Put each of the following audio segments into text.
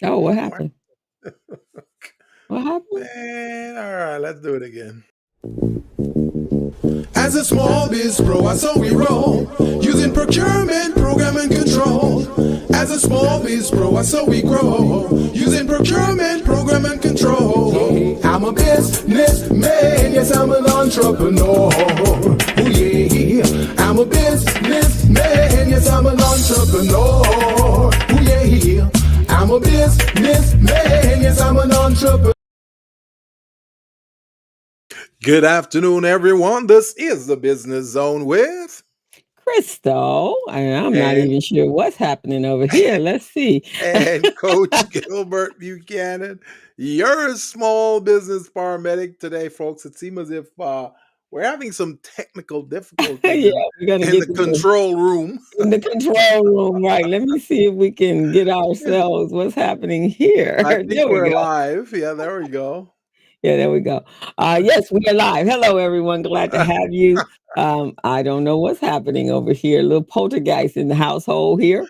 Oh, what What? happened? What happened? Man, all right, let's do it again. As a small biz pro, I saw we roll, using procurement, program and control. As a small biz pro, I saw we grow, using procurement, program and control. I'm a businessman, yes, I'm an entrepreneur. Oh yeah, I'm a businessman, yes, I'm an entrepreneur. Oh yeah, I'm a businessman, yes, I'm an entrepreneur. Good afternoon, everyone. This is the Business Zone with Crystal, and I'm not and even sure what's happening over here. Let's see. and Coach Gilbert Buchanan, your small business paramedic today, folks. It seems as if we're having some technical difficulties Yeah, we're gonna in get the to control room. in the control room, right? Let me see if we can get ourselves what's happening here. I There think we we're go. live. Yeah, there we go. Yeah, there we go. Yes, we are live. Hello, everyone. Glad to have you. I don't know what's happening over here. A little poltergeist in the household here.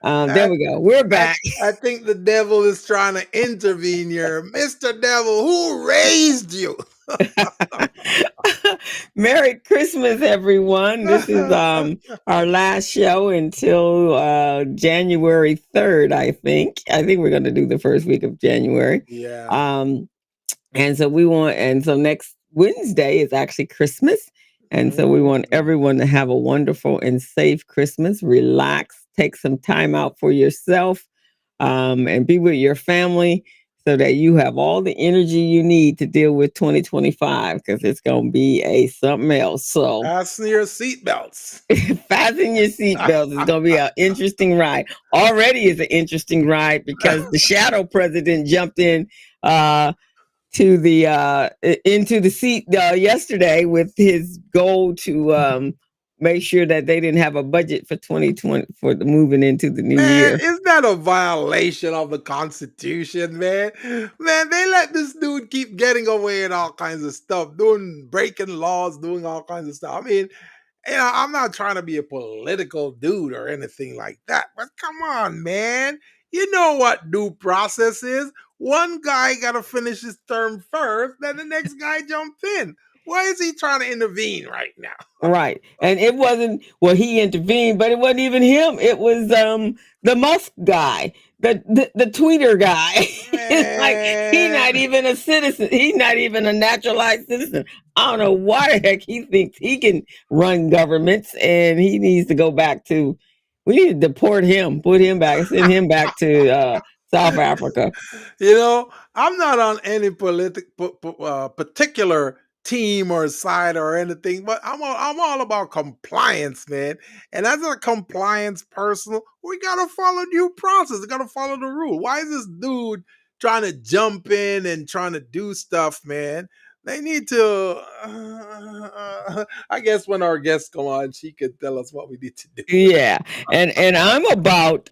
There I, we go. We're I, back. I think the devil is trying to intervene here. Mr. Devil, who raised you? Merry Christmas, everyone. This is our last show until January 3rd, I think. I think we're gonna do the first week of January. Yeah. Um and so next Wednesday is actually Christmas. And so we want Mm. everyone to have a wonderful and safe Christmas. Relax, take some time out for yourself, and be with your family so that you have all the energy you need to deal with 2025 because it's going to be a something else. So Fasten your seatbelts. fasten your seatbelts. It's going to be an interesting ride. Already is an interesting ride because the shadow president jumped in to the into the seat yesterday with his goal to make sure that they didn't have a budget for 2020 for the moving into the new Man, year. isn't that a violation of the Constitution, man? Man, they let this dude keep getting away with all kinds of stuff, breaking laws, doing all kinds of stuff. I mean, I'm not trying to be a political dude or anything like that, but come on, man. You know what due process is? One guy got to finish his term first, then the next guy jump in. Why is he trying to intervene right now? Right. And it wasn't, well, he intervened, but it wasn't even him. It was the Musk guy, the tweeter guy. It's like he's not Man, even a citizen. He's not even a naturalized citizen. I don't know why the heck he thinks he can run governments, and he needs to go back to, we need to deport him, put him back, send him back to South Africa. I'm not on any particular team or side or anything, but I'm all about compliance, man. And as a compliance person, we gotta follow due process. We gotta follow the rule. Why is this dude trying to jump in and trying to do stuff, man? They need to. I guess when our guests come on, she could tell us what we need to do. Yeah, and I'm about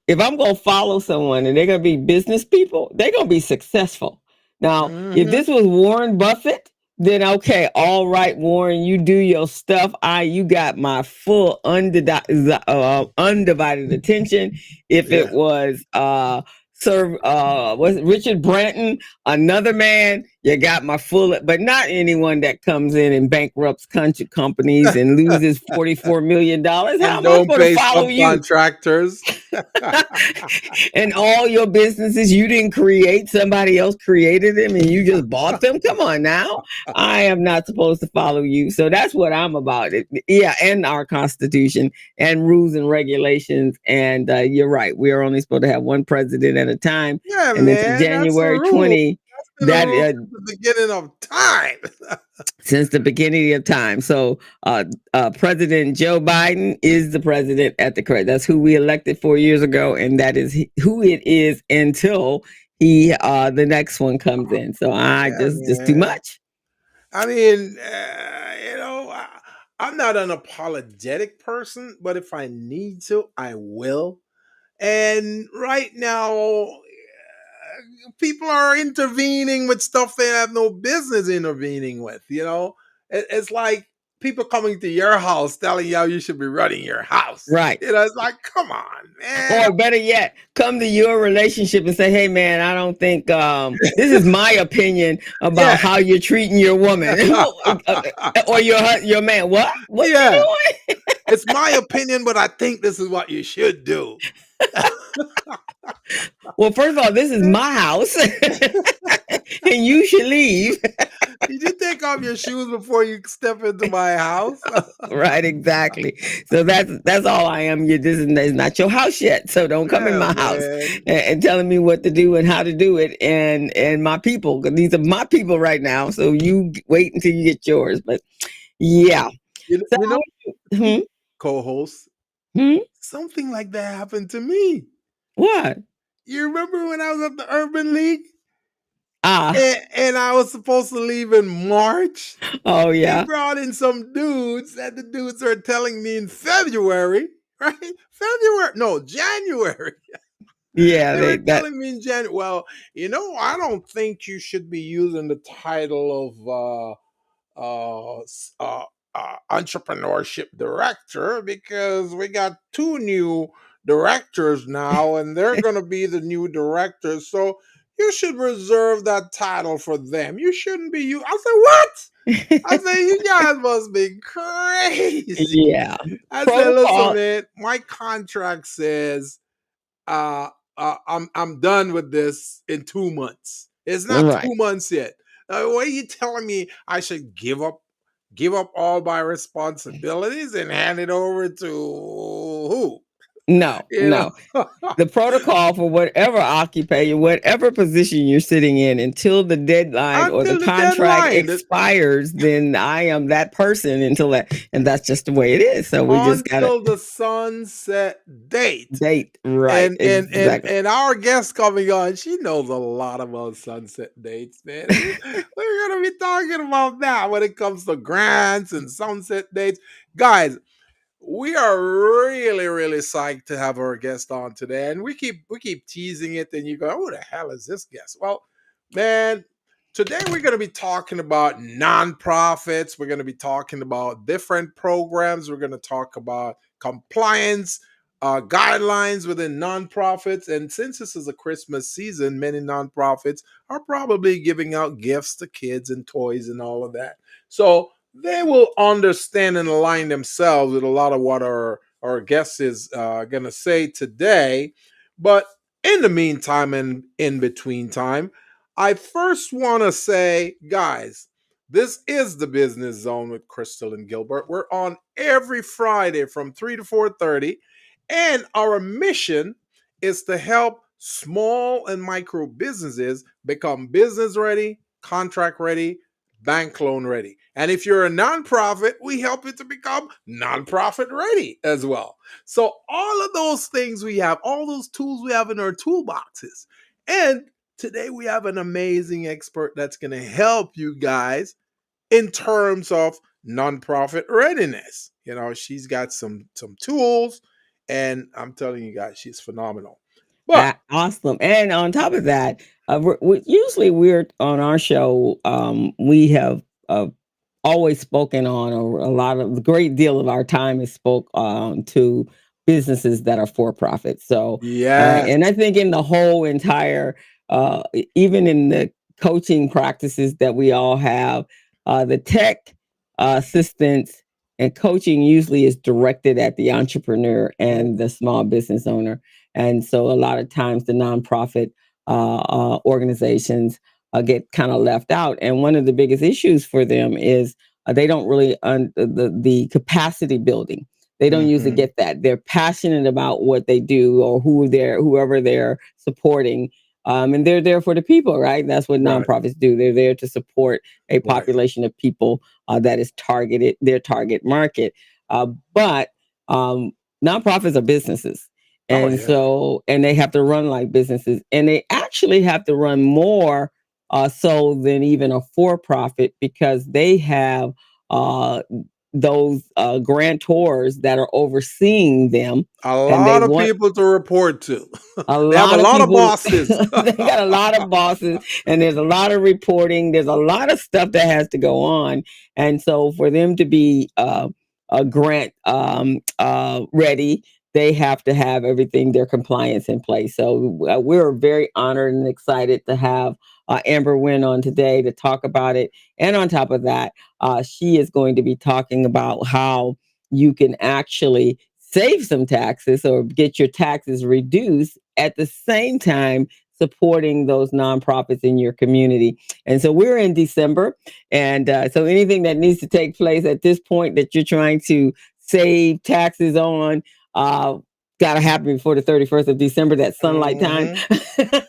if I'm gonna follow someone and they're gonna be business people, they're gonna be successful. Now, if Hmm. this was Warren Buffett, then okay, all right, Warren, you do your stuff. You got my full undivided attention. If it Yeah. was Sir was it Richard Branson, another man, you got my full, but not anyone that comes in and bankrupts country companies and loses $44 million. How And am I don't supposed to pay follow you? subcontractors. And all your businesses you didn't create, somebody else created them and you just bought them. Come on now. I am not supposed to follow you. So that's what I'm about. Yeah, and our constitution and rules and regulations. And you're right. We are only supposed to have one president at a time. Yeah, And then for man, that's the January rule. 20, That's been the that rule since the beginning of time. since the beginning of time. So President Joe Biden is the president at the correct. That's who we elected 4 years ago, and that is who it is until he the next one comes in. So I Yeah, just too man. much. I mean, I'm not an apologetic person, but if I need to, I will. And right now, people are intervening with stuff they have no business intervening with. It's like people coming to your house telling you how you should be running your house. Right. It's like, come on, man. Or better yet, come to your relationship and say, hey man, I don't think this is my opinion about Yeah. how you're treating your woman. Or your man. What you Yeah. doing? It's my opinion, but I think this is what you should do. Well, first of all, this is my house. And you should leave. Did you take off your shoes before you step into my house? Right, exactly. So that's all I am. This is not your house yet. So don't come in Yeah, my house man. and telling me what to do and how to do it. And my people, 'cause these are my people right now. So you wait until you get yours. But yeah. You So know, hmm, co-host, hmm, something like that happened to me. what? You remember when I was at the Urban League Ah, and I was supposed to leave in March? oh They yeah, brought in some dudes, and the dudes are telling me in February, right? February, no, January. yeah. They were That telling me in January, well, I don't think you should be using the title of entrepreneurship director because we got two new directors now and they're going to be the new directors. So you should reserve that title for them. You shouldn't be you. I said, what? I said, you guys must be crazy. yeah. I said, listen, Protocol. man, my contract says I'm done with this in 2 months. It's not Right. 2 months yet. What are you telling me? I should give up all my responsibilities and hand it over to who? No, You no. know, The protocol for whatever occupation, whatever position you're sitting in until the deadline or the until the contract deadline, expires, then I am that person until that, and that's just the way it is. So we just gotta until the sunset date. date right. And Exactly. and our guest coming on, she knows a lot about sunset dates, man. We're gonna be talking about that when it comes to grants and sunset dates, guys. We are really, really psyched to have our guest on today, and we keep teasing it. And you go, "Who the hell is this guest?" Well, man, today we're going to be talking about nonprofits. We're going to be talking about different programs. We're going to talk about compliance guidelines within nonprofits. And since this is a Christmas season, many nonprofits are probably giving out gifts to kids and toys and all of that. So they will understand and align themselves with a lot of what our guest is going to say today. But in the meantime and in between time, I first want to say, guys, this is the Business Zone with Crystal and Gilbert. We're on every Friday from 3 to 4:30, and our mission is to help small and micro businesses become business ready, contract ready, bank loan ready. And if you're a nonprofit, we help you to become nonprofit ready as well. So all of those things we have, all those tools we have in our toolboxes. And today we have an amazing expert that's going to help you guys in terms of nonprofit readiness. She's got some tools, and I'm telling you guys, she's phenomenal. But Awesome. And on top of that, usually we're on our show. We have always spoken on, or a lot of the great deal of our time is spoke to businesses that are for profit. So, yes, and I think in the whole entire, even in the coaching practices that we all have, the tech assistance and coaching usually is directed at the entrepreneur and the small business owner. And so a lot of times the nonprofit organizations get kind of left out. And one of the biggest issues for them is they don't really the capacity building. They don't usually mm-hmm. get that. They're passionate about what they do or whoever they're supporting. And they're there for the people, right? That's what Right. nonprofits do. They're there to support a population of people that is targeted, their target market. But nonprofits are businesses. Oh And yeah. so, and they have to run like businesses, and they actually have to run more so than even a for-profit because they have those grantors that are overseeing them, A and they lot of want people to report to. a They have a lot of lot of people. bosses. They got a lot of bosses, and there's a lot of reporting. There's a lot of stuff that has to go on, and so for them to be a grant ready, they have to have everything, their compliance in place. So we're very honored and excited to have Amber Wynn on today to talk about it. And on top of that, she is going to be talking about how you can actually save some taxes or get your taxes reduced at the same time supporting those nonprofits in your community. And so we're in December. And so anything that needs to take place at this point that you're trying to save taxes on, got to happen before the 31st of December, that sunlight time.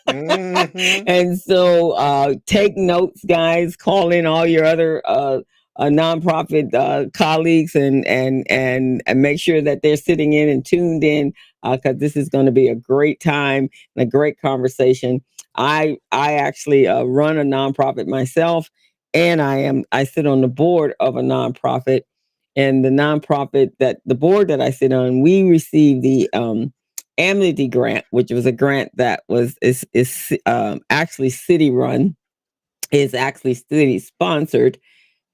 And so take notes, guys. Call in all your other nonprofit colleagues and make sure that they're sitting in and tuned in, because this is going to be a great time and a great conversation. I actually run a nonprofit myself, and I sit on the board of a nonprofit. And the board that I sit on, we received the Amity grant, which was a grant that is actually city run, is actually city sponsored.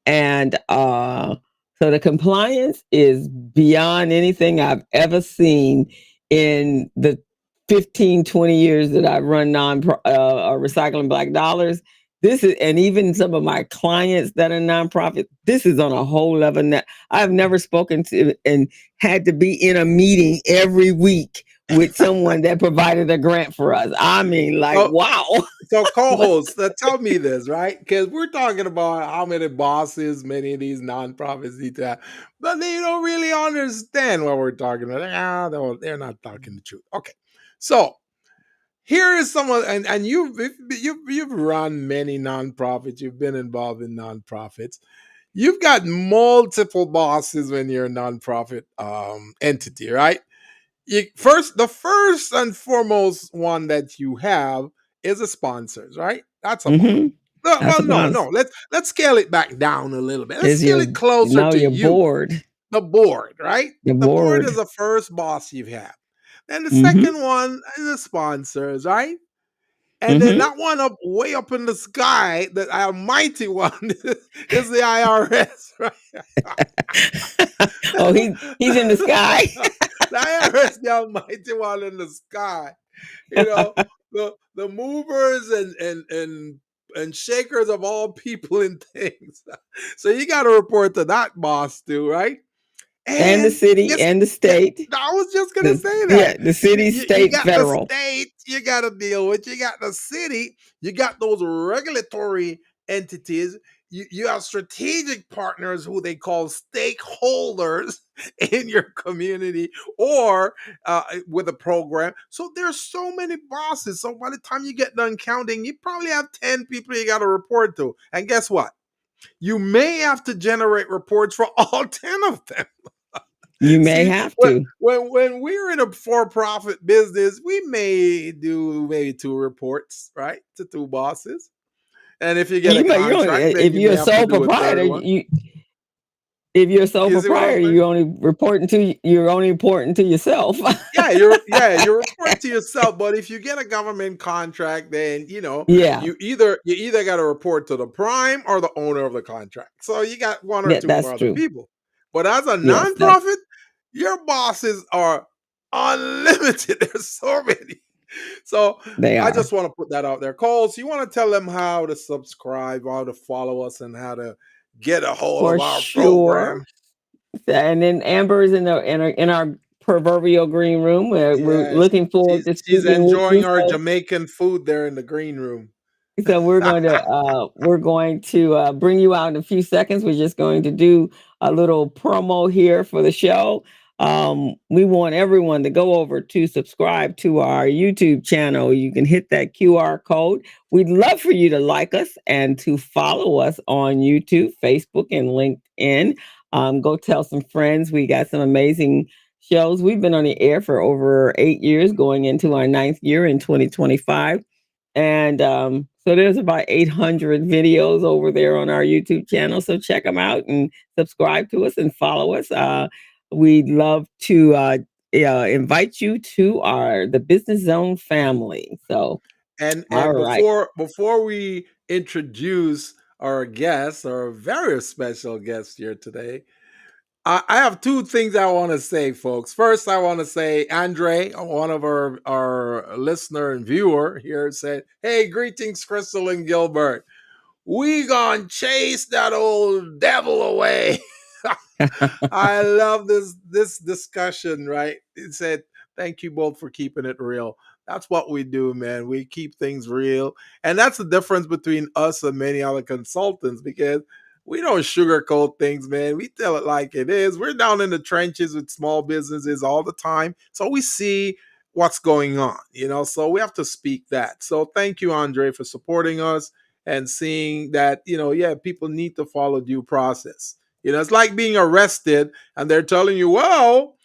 And so the compliance is beyond anything I've ever seen in the 15, 20 years that I've run recycling black dollars. This is, and even some of my clients that are nonprofit, this is on a whole level that I've never spoken to and had to be in a meeting every week with someone that provided a grant for us. I mean, like, wow. So co-hosts, tell me this, right? Because we're talking about how many bosses many of these nonprofits need to have, but they don't really understand what we're talking about. They're not talking the truth. Okay, so here is someone, and you've run many nonprofits. You've been involved in nonprofits. You've got multiple bosses when you're a nonprofit entity, right? The first and foremost one that you have is the sponsors, right? That's a boss. No. Let's scale it back down a little bit. Let's scale it closer to your you. board. The board, right? The board is the first boss you have. Then the second one is the sponsors, right? And then that one way up in the sky, the almighty one, is the IRS, right? Oh, he's in the sky. The IRS, the almighty one in the sky. You know, the movers and shakers of all people and things. So you got to report to that boss too, right? And the city and the state. I was just gonna say that. Yeah, the city, state, federal. The state you got to deal with. You got the city. You got those regulatory entities. You have strategic partners who they call stakeholders in your community or with a program. So there's so many bosses. So by the time you get done counting, you probably have 10 people you got to report to. And guess what? You may have to generate reports for all 10 of them. You may have to. When we're in a for-profit business, we may do maybe 2 reports, right, to 2 bosses. And if you get a contract, if you're a sole proprietor, if you're a sole proprietor, you're only reporting to yourself. you're reporting to yourself. But if you get a government contract, then you either got to report to the prime or the owner of the contract. So you got 1 or 2 other people. But as a nonprofit, your bosses are unlimited. There's so many. So I just want to put that out there. Cole, so you want to tell them how to subscribe, how to follow us, and how to get a hold of our program. And then Amber is in our proverbial green room where we're looking forward to. She's enjoying our Jamaican food there in the green room. So we're going to bring you out in a few seconds. We're just going to do a little promo here for the show. We want everyone to go over to subscribe to our YouTube channel. You can hit that QR code. We'd love for you to like us and to follow us on YouTube, Facebook, and LinkedIn. Go tell some friends. We got some amazing shows. We've been on the air for over 8 years, going into our 9th year in 2025. And So there's about 800 videos over there on our YouTube channel. So check them out and subscribe to us and follow us. We'd love to invite you to the Business Zone family. So, all And right. before we introduce our guest, our very special guest here today, I have two things I want to say, folks. First, I want to say Andre, one of our listener and viewer here, said, "Hey, greetings, Crystal and Gilbert. We gonna chase that old devil away." I love this discussion, right? It said, "Thank you both for keeping it real." That's what we do, man. We keep things real. And that's the difference between us and many other consultants, because we don't sugarcoat things, man. We tell it like it is. We're down in the trenches with small businesses all the time. So we see what's going on, so we have to speak that. So thank you, Andre, for supporting us and seeing that, yeah, people need to follow due process. It's like being arrested and they're telling you, well,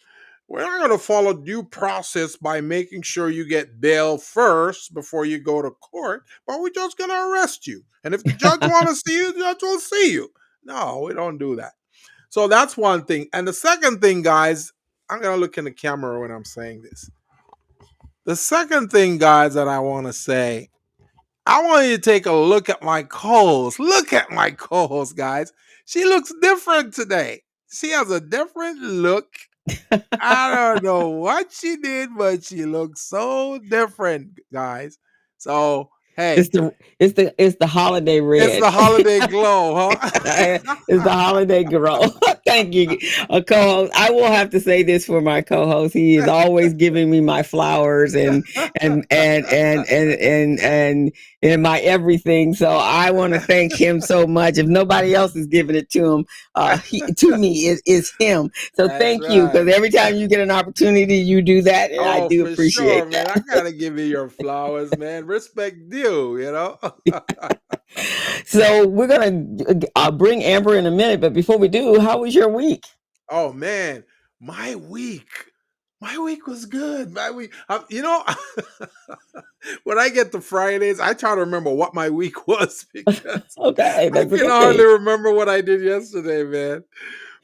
we're not going to follow due process by making sure you get bail first before you go to court, but we're just going to arrest you. And if the judge want to see you, the judge will see you. No, we don't do that. So that's one thing. And the second thing, guys, I'm going to look in the camera when I'm saying this. The second thing, guys, that I want to say, I want you to take a look at my co-host. Look at my co-host, guys. She looks different today. She has a different look. I don't know what she did, but she looks so different, guys. So hey, It's the holiday it's red. the holiday glow, huh? It's the holiday grow. Thank you, co-host. I will have to say this for my co-host. He is always giving me my flowers and my everything. So I want to thank him so much. If nobody else is giving it to him, to me is him. So That's thank you, because right. every time you get an opportunity, you do that, and I Oh, do for sure, appreciate man. that. I gotta give you your flowers, man. Respect due. So we're gonna bring Amber in a minute, but before we do, how was your week? Oh man, my week. My week was good. My week, when I get to Fridays, I try to remember what my week was because Okay, I that's a can good hardly thing. remember what I did yesterday, man.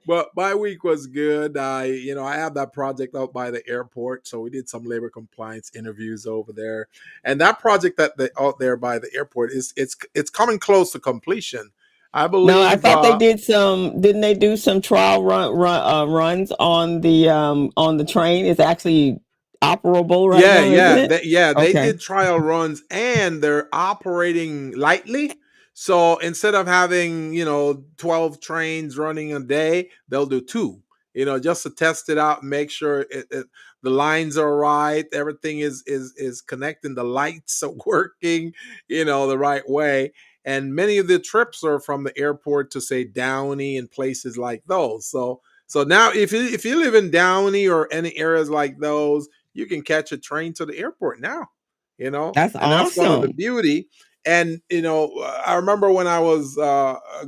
But my week was good. I have that project out by the airport, so we did some labor compliance interviews over there, and that project out there by the airport it's coming close to completion. I No, I believe. thought they did some. Didn't they do some trial runs on the train? It's actually operable right Yeah, now, isn't yeah, it? they Okay. did trial runs and they're operating lightly. So instead of having 12 trains running a day, they'll do two. Just to test it out and make sure the lines are right, everything is connecting, the lights are working, the right way. And many of the trips are from the airport to say Downey and places like those. So now if you live in Downey or any areas like those, you can catch a train to the airport now, That's and that's one of the awesome. beauty. And I remember when I was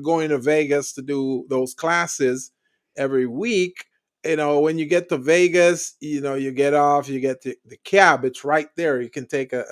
going to Vegas to do those classes every week. When you get to Vegas, you get off, you get the cab. It's right there. You can take a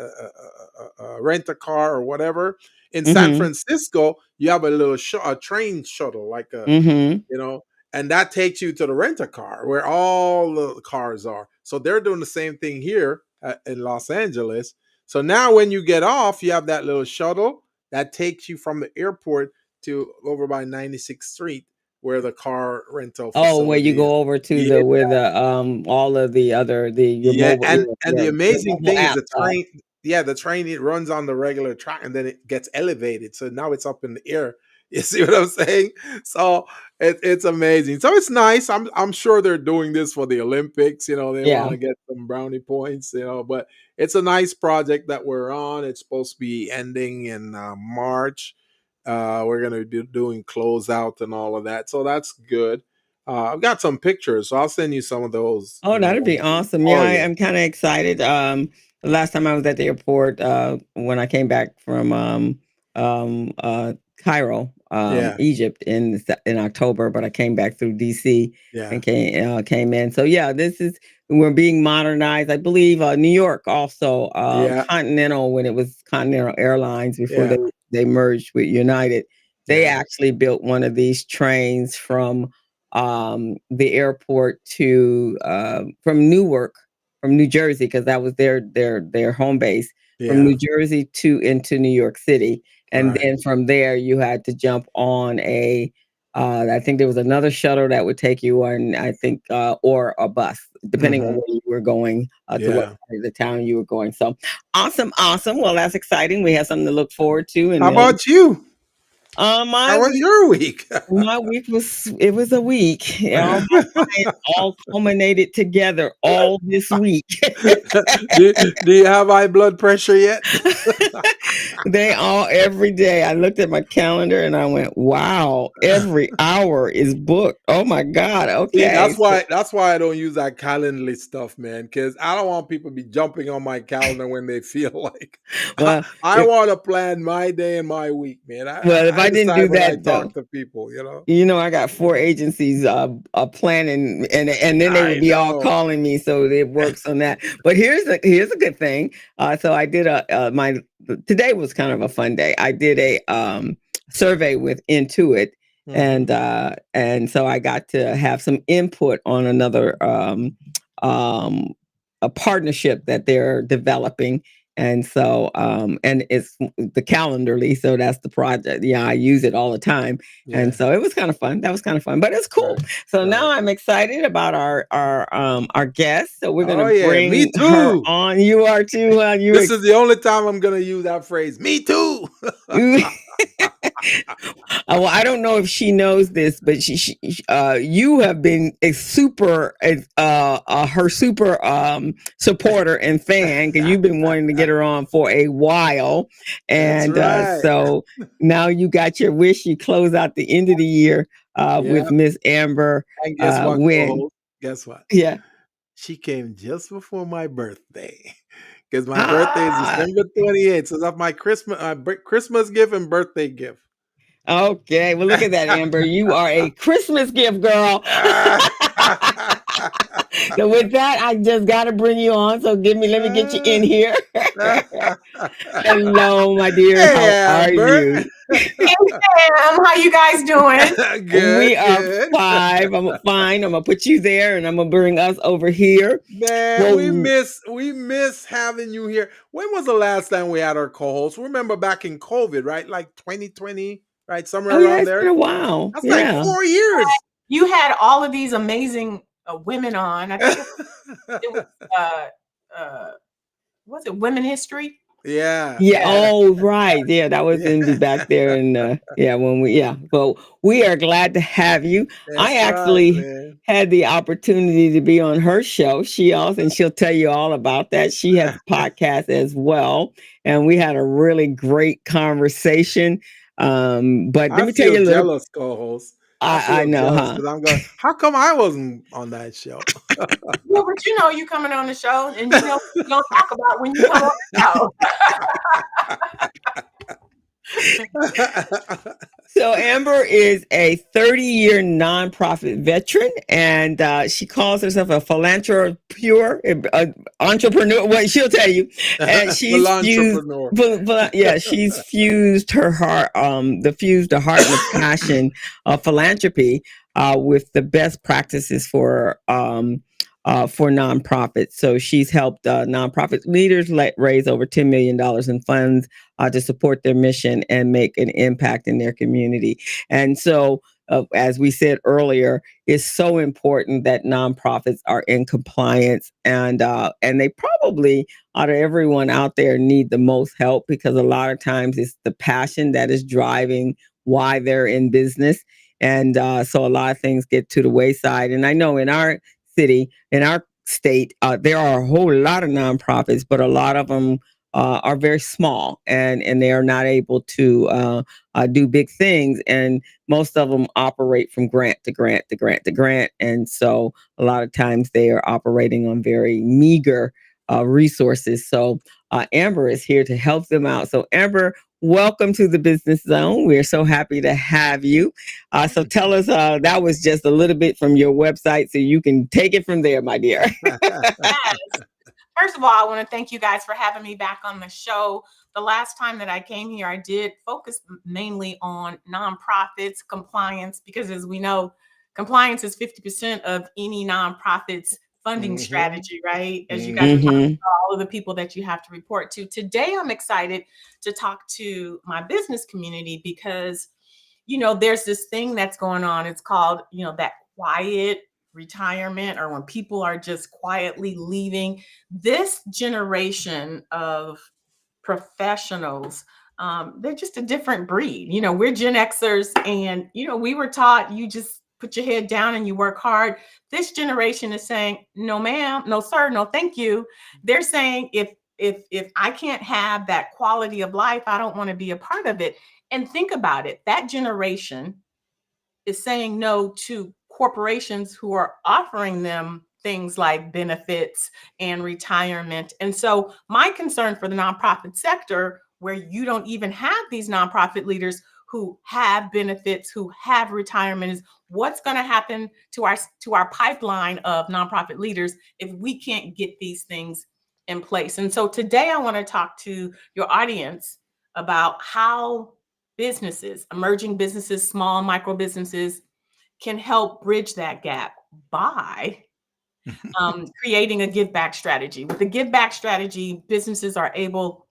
rent a car or whatever. In San Mm-hmm. Francisco, you have a little a train shuttle, like Mm-hmm. you know, and that takes you to the rent a car where all the cars are. So they're doing the same thing here in Los Angeles. So now when you get off, you have that little shuttle that takes you from the airport to over by 96th Street where the car rental Oh, where you facility is. go over to Yeah, the where the all of the other your yeah, mobile and the your amazing mobile thing is apps the are. train. Yeah, the train, it runs on the regular track and then it gets elevated. So now it's up in the air. You see what I'm saying? So it's amazing. So it's nice. I'm sure they're doing this for the Olympics. They want Yeah. to get some brownie points. But it's a nice project that we're on. It's supposed to be ending in March. We're gonna be doing closeout and all of that. So that's good. I've got some pictures, so I'll send you some of those. Oh, that'd be awesome. Yeah, Oh yeah. I'm kind of excited. The last time I was at the airport, when I came back from Cairo, Yeah, Egypt in October, but I came back through DC and yeah. came in. So yeah, this is were being modernized. I believe New York also, Yeah. Continental, when it was Continental Airlines before Yeah. they merged with United, they Yeah. actually built one of these trains from the airport to from Newark, from New Jersey, because that was their home base, from Yeah. New Jersey to into New York City, and Right. then from there you had to jump on a I think there was another shuttle that would take you on, I think, or a bus, depending on Hmm. where you were going, to what Yeah. part of the town you were going. So awesome, awesome. Well, that's exciting. We have something to look forward to. How And about you? my How was week, your week? my week was a week. All my clients all culminated together all this week. Do you have high blood pressure yet? They all every day. I looked at my calendar and I went, "Wow, every hour is booked." Oh my God. See, Okay. that's why I don't use that Calendly stuff, man. Because I don't want people to be jumping on my calendar when they feel like. Well, I if want to plan my day and my week, man. if I I didn't decide do when I that though, talk to people. You know. I got 4 agencies planning, and then they would I be all know. calling me, so it works on that. But here's a good thing. So I did my today was kind of a fun day. I did a survey with Intuit, Hmm. and so I got to have some input on another um, a partnership that they're developing. And so, and it's the Calendarly, so that's the project. Yeah, I use it all the time, and Yeah. so it was kind of fun. That was kind of fun, but it's cool. Right. So now Right. I'm excited about our guest. So we're Oh gonna yeah. Me bring her too. on. You are too. This is the only time I'm gonna use that phrase. Me too. Well, I don't know if she knows this, but you have been a super, her super supporter and fan, because you've been wanting to get her on for a while, That's and right. so now you got your wish. You close out the end of the year Yeah. with Miss Amber And guess what, Wynn. co-host? Guess what? Yeah. She came just before my birthday. Because my birthday is Ah. December 28th. So that's my Christmas gift and birthday gift. Okay. Well, look at that, Amber. You are a Christmas gift girl. So with that, I just got to bring you on. So let me get you in here. Hello, my dear. Hey, How are Amber. you? Hey Sam, how you guys doing? We Good, are good. five. I'm fine. I'm gonna put you there, and I'm gonna bring us over here. Man, Well, we miss having you here. When was the last time we had our co-host? Remember back in COVID, right? Like 2020, right? Somewhere oh yeah, around it's been there. a while. That's like Yeah. 4 years. You had all of these amazing women on. I think it was was it Women History? Yeah, Yeah. yeah. Oh, right. Yeah, that was in the back there, and yeah, when But we are glad to have you. I That's right, actually man. had the opportunity to be on her show. And she'll tell you all about that. She has a podcast as well, and we had a really great conversation. But let I me tell feel you a little. jealous, co-host. I I feel know, jealous huh? because I'm going, how come I wasn't on that show? Well, but you know you coming on the show and you know what you're gonna talk about when you come on the show. So Amber is a 30-year nonprofit veteran, and she calls herself a philanthropreneur, entrepreneur. Well, she'll tell you, and she's fused. Philanthrepreneur. Yeah, she's fused her heart, the heart and the passion of philanthropy with the best practices for nonprofits. So she's helped nonprofit leaders raise over $10 million in funds to support their mission and make an impact in their community. And so, as we said earlier, it's so important that nonprofits are in compliance, and they probably, out of everyone out there, need the most help, because a lot of times it's the passion that is driving why they're in business. And so a lot of things get to the wayside. And I know in our city, in our state, there are a whole lot of nonprofits, but a lot of them are very small, and they are not able to do big things. And most of them operate from grant to grant to grant to grant. And so a lot of times they are operating on very meager resources. So Amber is here to help them out. So Amber, welcome to the Business Zone. We're so happy to have you. So tell us, that was just a little bit from your website, so you can take it from there, my dear. Yes. First of all, I want to thank you guys for having me back on the show. The last time that I came here, I did focus mainly on nonprofits, compliance, because as we know, compliance is 50% of any nonprofit's funding strategy, right? As you guys were talking about all of the people that you have to report to. Today, I'm excited to talk to my business community because, there's this thing that's going on. It's called, that quiet retirement, or when people are just quietly leaving. This generation of professionals, they're just a different breed. We're Gen Xers, and we were taught you just put your head down and you work hard. This generation is saying, no ma'am, no sir, no thank you. They're saying, if I can't have that quality of life, I don't want to be a part of it. And think about it, that generation is saying no to corporations who are offering them things like benefits and retirement. And so my concern for the nonprofit sector, where you don't even have these nonprofit leaders who have benefits, who have retirement, is what's going to happen to our pipeline of nonprofit leaders if we can't get these things in place. And so today I want to talk to your audience about how businesses, emerging businesses, small micro businesses, can help bridge that gap by creating a give back strategy. With the give back strategy, businesses are able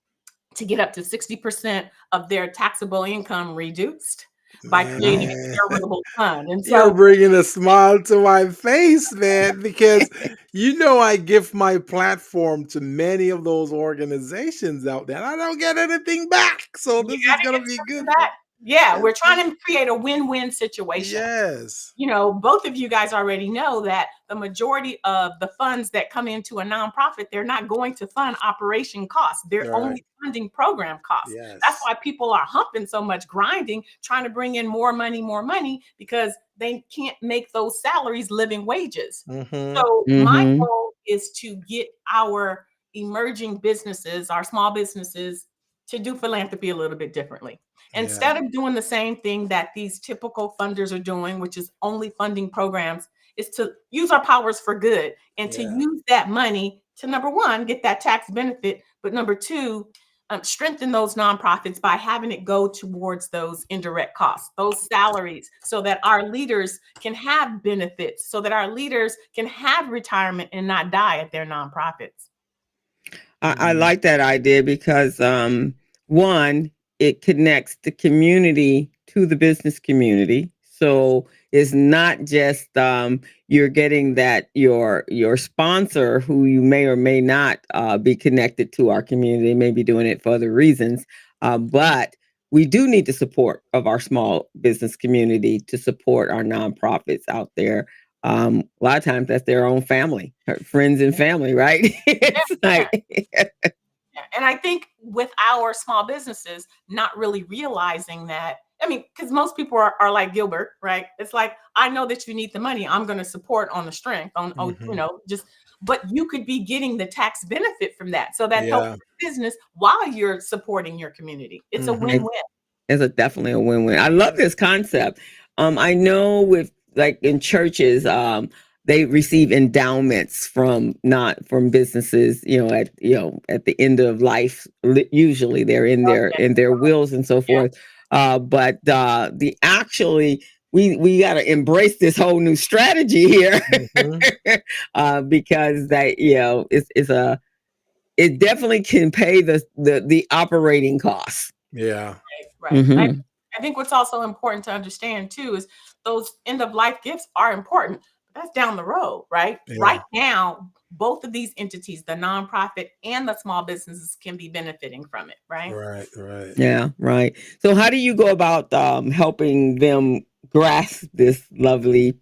to get up to 60% of their taxable income reduced by creating a charitable fund. And You're so, bringing a smile to my face, man, because I give my platform to many of those organizations out there, and I don't get anything back. So you this is got to gonna get be something good back. for Yeah, good we're trying to create a win-win situation. yes. Both of you guys already know that the majority of the funds that come into a nonprofit, they're not going to fund operation costs. They're Right. only funding program costs. That's Yes. why people are humping so much, grinding, trying to bring in more money, because they can't make those salaries living wages. Mm-hmm. So my Mm-hmm. goal is to get our emerging businesses, our small businesses, to do philanthropy a little bit differently. Yeah. Instead of doing the same thing that these typical funders are doing, which is only funding programs, is to use our powers for good and to Yeah. use that money to, number one, get that tax benefit, but number two, strengthen those nonprofits by having it go towards those indirect costs, those salaries, so that our leaders can have benefits, so that our leaders can have retirement and not die at their nonprofits. I like that idea because one, it connects the community to the business community. So it's not just you're getting that your sponsor, who you may or may not be connected to our community, may be doing it for other reasons, but we do need the support of our small business community to support our nonprofits out there. A lot of times that's their own family, friends and family, right? It's Yeah. like, Yeah. And I think with our small businesses not really realizing that, because most people are like Gilbert, right? It's like, I know that you need the money. I'm going to support on the strength but you could be getting the tax benefit from that. So that helps Yeah. the business while you're supporting your community. It's a win-win. it's definitely a win-win. I love this concept. I know with like in churches, they receive endowments from not from businesses, at the end of life. Usually they're in their wills and so forth. But the actually we got to embrace this whole new strategy here because that it definitely can pay the operating costs. Yeah. Right. I think what's also important to understand too is those end of life gifts are important, but that's down the road, right? Yeah. Right now, both of these entities, the nonprofit and the small businesses, can be benefiting from it, right? Right. Yeah, right. So how do you go about helping them grasp this lovely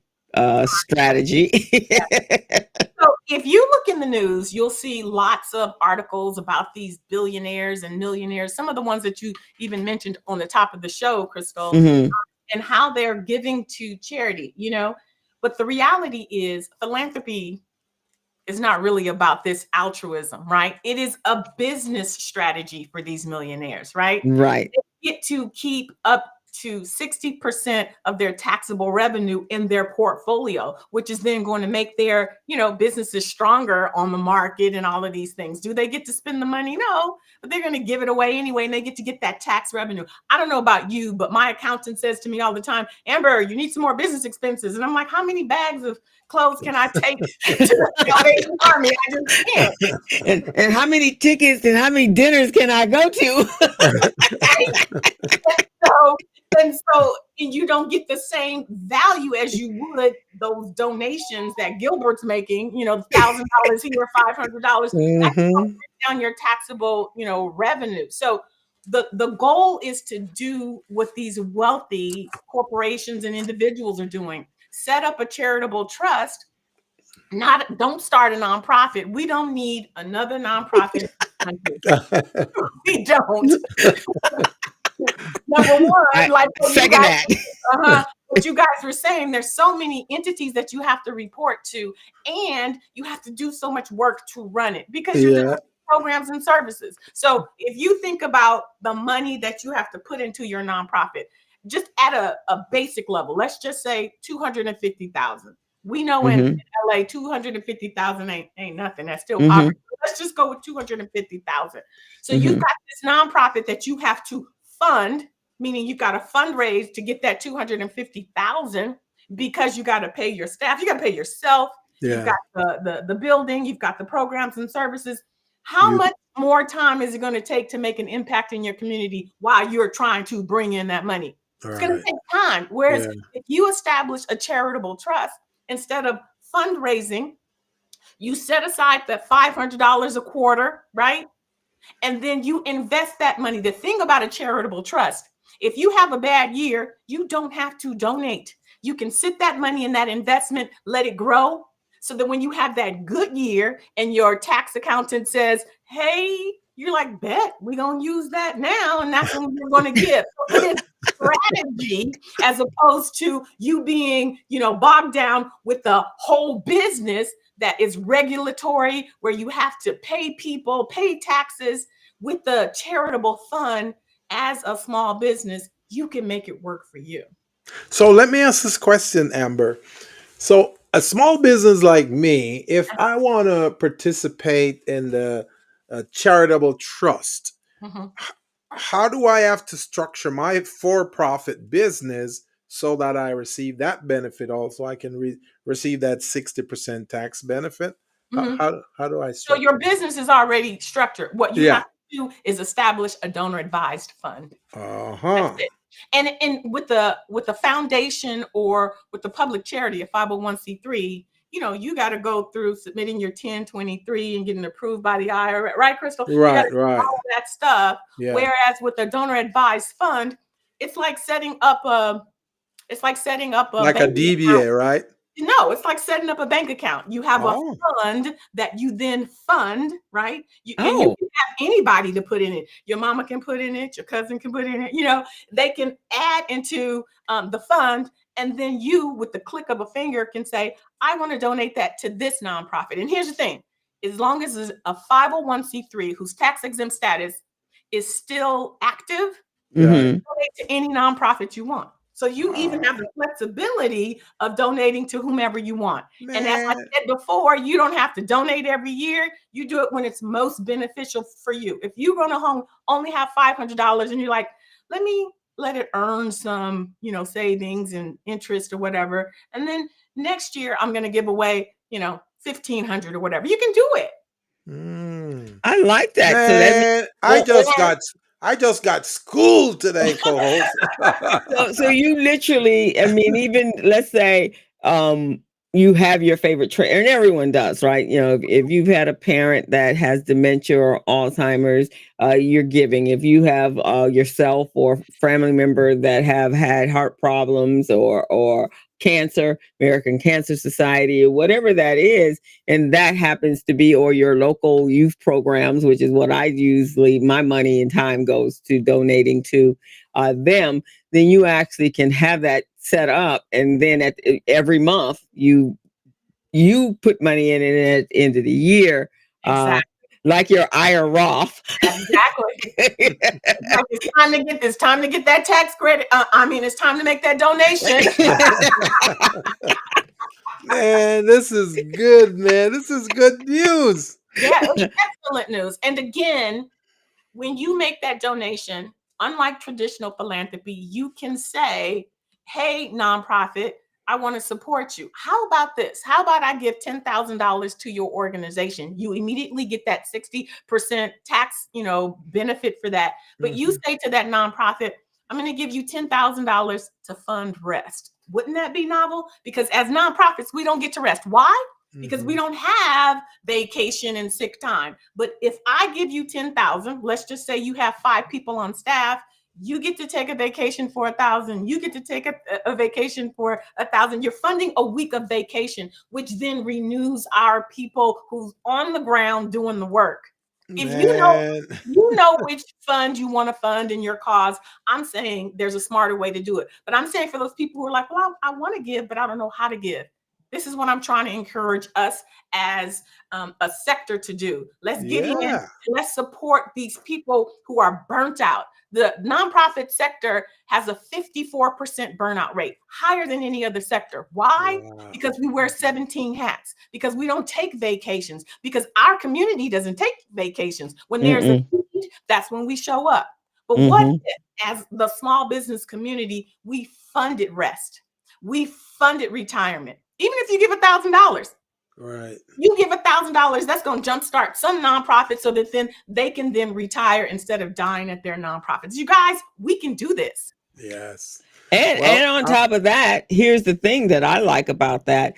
strategy? So if you look in the news, you'll see lots of articles about these billionaires and millionaires, some of the ones that you even mentioned on the top of the show, Crystal, and how they're giving to charity, But the reality is philanthropy is not really about this altruism, right? It is a business strategy for these millionaires, right? Right. They get to keep up to 60% of their taxable revenue in their portfolio, which is then going to make their, businesses stronger on the market and all of these things. Do they get to spend the money? No, but they're going to give it away anyway, and they get to get that tax revenue. I don't know about you, but my accountant says to me all the time, Amber, you need some more business expenses. And I'm like, how many bags of clothes can I take to the Salvation Army? I just can't. And how many tickets and how many dinners can I go to? So you don't get the same value as you would those donations that Gilbert's making, $1,000 here, $500. That's down your taxable, revenue. So the goal is to do what these wealthy corporations and individuals are doing. Set up a charitable trust. Don't start a nonprofit. We don't need another nonprofit. We don't. Number one, like what you guys were saying, there's so many entities that you have to report to, and you have to do so much work to run it because you're doing programs and services. So if you think about the money that you have to put into your nonprofit, just at a basic level, let's just say $250,000. We know in LA, $250,000 ain't nothing. That's still poverty. Let's just go with $250,000. So you've got this nonprofit that you have to fund, meaning you've got to fundraise to get that $250,000 because you got to pay your staff, you got to pay yourself, you've got the building, you've got the programs and services. How much more time is it going to take to make an impact in your community while you're trying to bring in that money? It's going to take time. Whereas if you establish a charitable trust, instead of fundraising, you set aside the $500 a quarter, right? And then you invest that money. The thing about a charitable trust, if you have a bad year, you don't have to donate. You can sit that money in that investment, let it grow, so that when you have that good year and your tax accountant says, hey, you're like, bet, we're going to use that now, and that's when we're going to give. So it is strategy as opposed to you being, bogged down with the whole business that is regulatory, where you have to pay people, pay taxes. With the charitable fund as a small business, you can make it work for you. So let me ask this question, Amber. So a small business like me, if I want to participate in the charitable trust, how do I have to structure my for-profit business so that I receive that benefit also? I can receive that 60% tax benefit. How do I structure? So your business is already structured. What you have to do is establish a donor-advised fund. That's it. And with the foundation or with the public charity, a 501c3, you got to go through submitting your 1023 and getting approved by the IRS, right, Crystal? Right. All that stuff. Yeah. Whereas with a donor advised fund, it's like setting up a like a DBA, account. Right? No, it's like setting up a bank account. You have a fund that you then fund, right? And you can have anybody to put in it. Your mama can put in it. Your cousin can put in it. They can add into the fund. And then you, with the click of a finger, can say, I want to donate that to this nonprofit. And here's the thing. As long as it's a 501c3 whose tax exempt status is still active, donate to any nonprofit you want. So you even have the flexibility of donating to whomever you want. Man. And as I said before, you don't have to donate every year. You do it when it's most beneficial for you. If you're going to only have $500 and you're like, let it earn some, savings and interest or whatever. And then next year I'm going to give away, $1,500 or whatever. You can do it. I like that. Man, so that means, I just got schooled today, co-host. so you literally, even let's say you have your favorite trainer, and everyone does, right? If you've had a parent that has dementia or Alzheimer's, you're giving. If you have yourself or family member that have had heart problems or cancer, American Cancer Society, or whatever that is, and that happens to be, or your local youth programs, which is what I usually, my money and time goes to donating to them, then you actually can have that set up. And then every month you you put money in it at the end of the year, Exactly. like your IRA Roth. Exactly. Like it's time to get that tax credit. It's time to make that donation. Man, this is good, man. This is good news. Yeah, it's excellent news. And again, when you make that donation, unlike traditional philanthropy, you can say, hey, nonprofit, I want to support you. How about this? How about I give $10,000 to your organization? You immediately get that 60% tax, benefit for that. But you say to that nonprofit, I'm going to give you $10,000 to fund rest. Wouldn't that be novel? Because as nonprofits, we don't get to rest. Why? Because we don't have vacation and sick time. But if I give you 10,000, let's just say you have 5 people on staff, you get to take a vacation for 1,000. You get to take a vacation for 1,000. You're funding a week of vacation, which then renews our people who's on the ground doing the work. If you know which fund you want to fund in your cause, I'm saying there's a smarter way to do it. But I'm saying for those people who are like, well, I want to give, but I don't know how to give. This is what I'm trying to encourage us as a sector to do. Let's get in. Let's support these people who are burnt out. The nonprofit sector has a 54% burnout rate, higher than any other sector. Why? Wow. Because we wear 17 hats, because we don't take vacations, because our community doesn't take vacations. When there's a need, that's when we show up. But what if, as the small business community, we funded rest? We funded retirement. Even if you give $1,000, right? You give $1,000, that's going to jumpstart some nonprofits so that then they can then retire instead of dying at their nonprofits. You guys, we can do this. Yes. And on top of that, here's the thing that I like about that.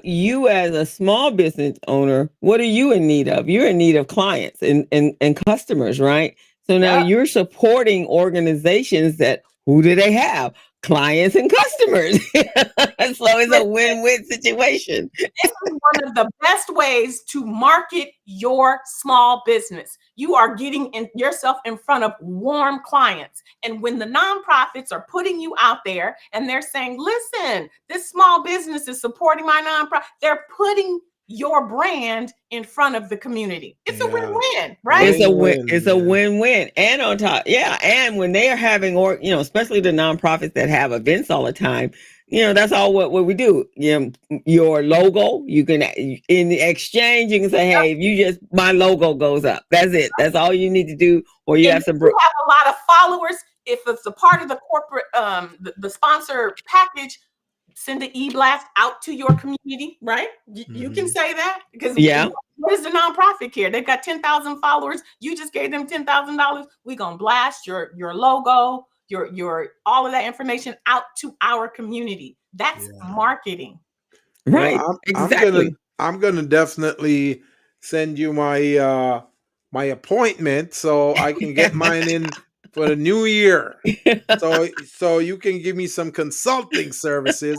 You as a small business owner, what are you in need of? You're in need of clients and customers, right? So now you're supporting organizations that, who do they have? Clients and customers. So it's a win-win situation. This is one of the best ways to market your small business. You are getting yourself in front of warm clients. And when the nonprofits are putting you out there and they're saying, listen, this small business is supporting my nonprofit, they're putting your brand in front of the community. It's a win-win, right? It's a win-win. And on top, and when they are having, especially the nonprofits that have events all the time, that's all what we do. Your logo, you can, in the exchange, you can say, hey, if my logo goes up. That's it. That's all you need to do. Or you have some. You have a lot of followers. If it's a part of the corporate, the sponsor package, send an e-blast out to your community, right? You can say that, because what does the nonprofit care? They've got 10,000 followers. You just gave them $10,000. We're going to blast your logo, your all of that information out to our community. That's marketing. Right. Well, exactly. I'm gonna definitely send you my my appointment so I can get mine in for the new year. So you can give me some consulting services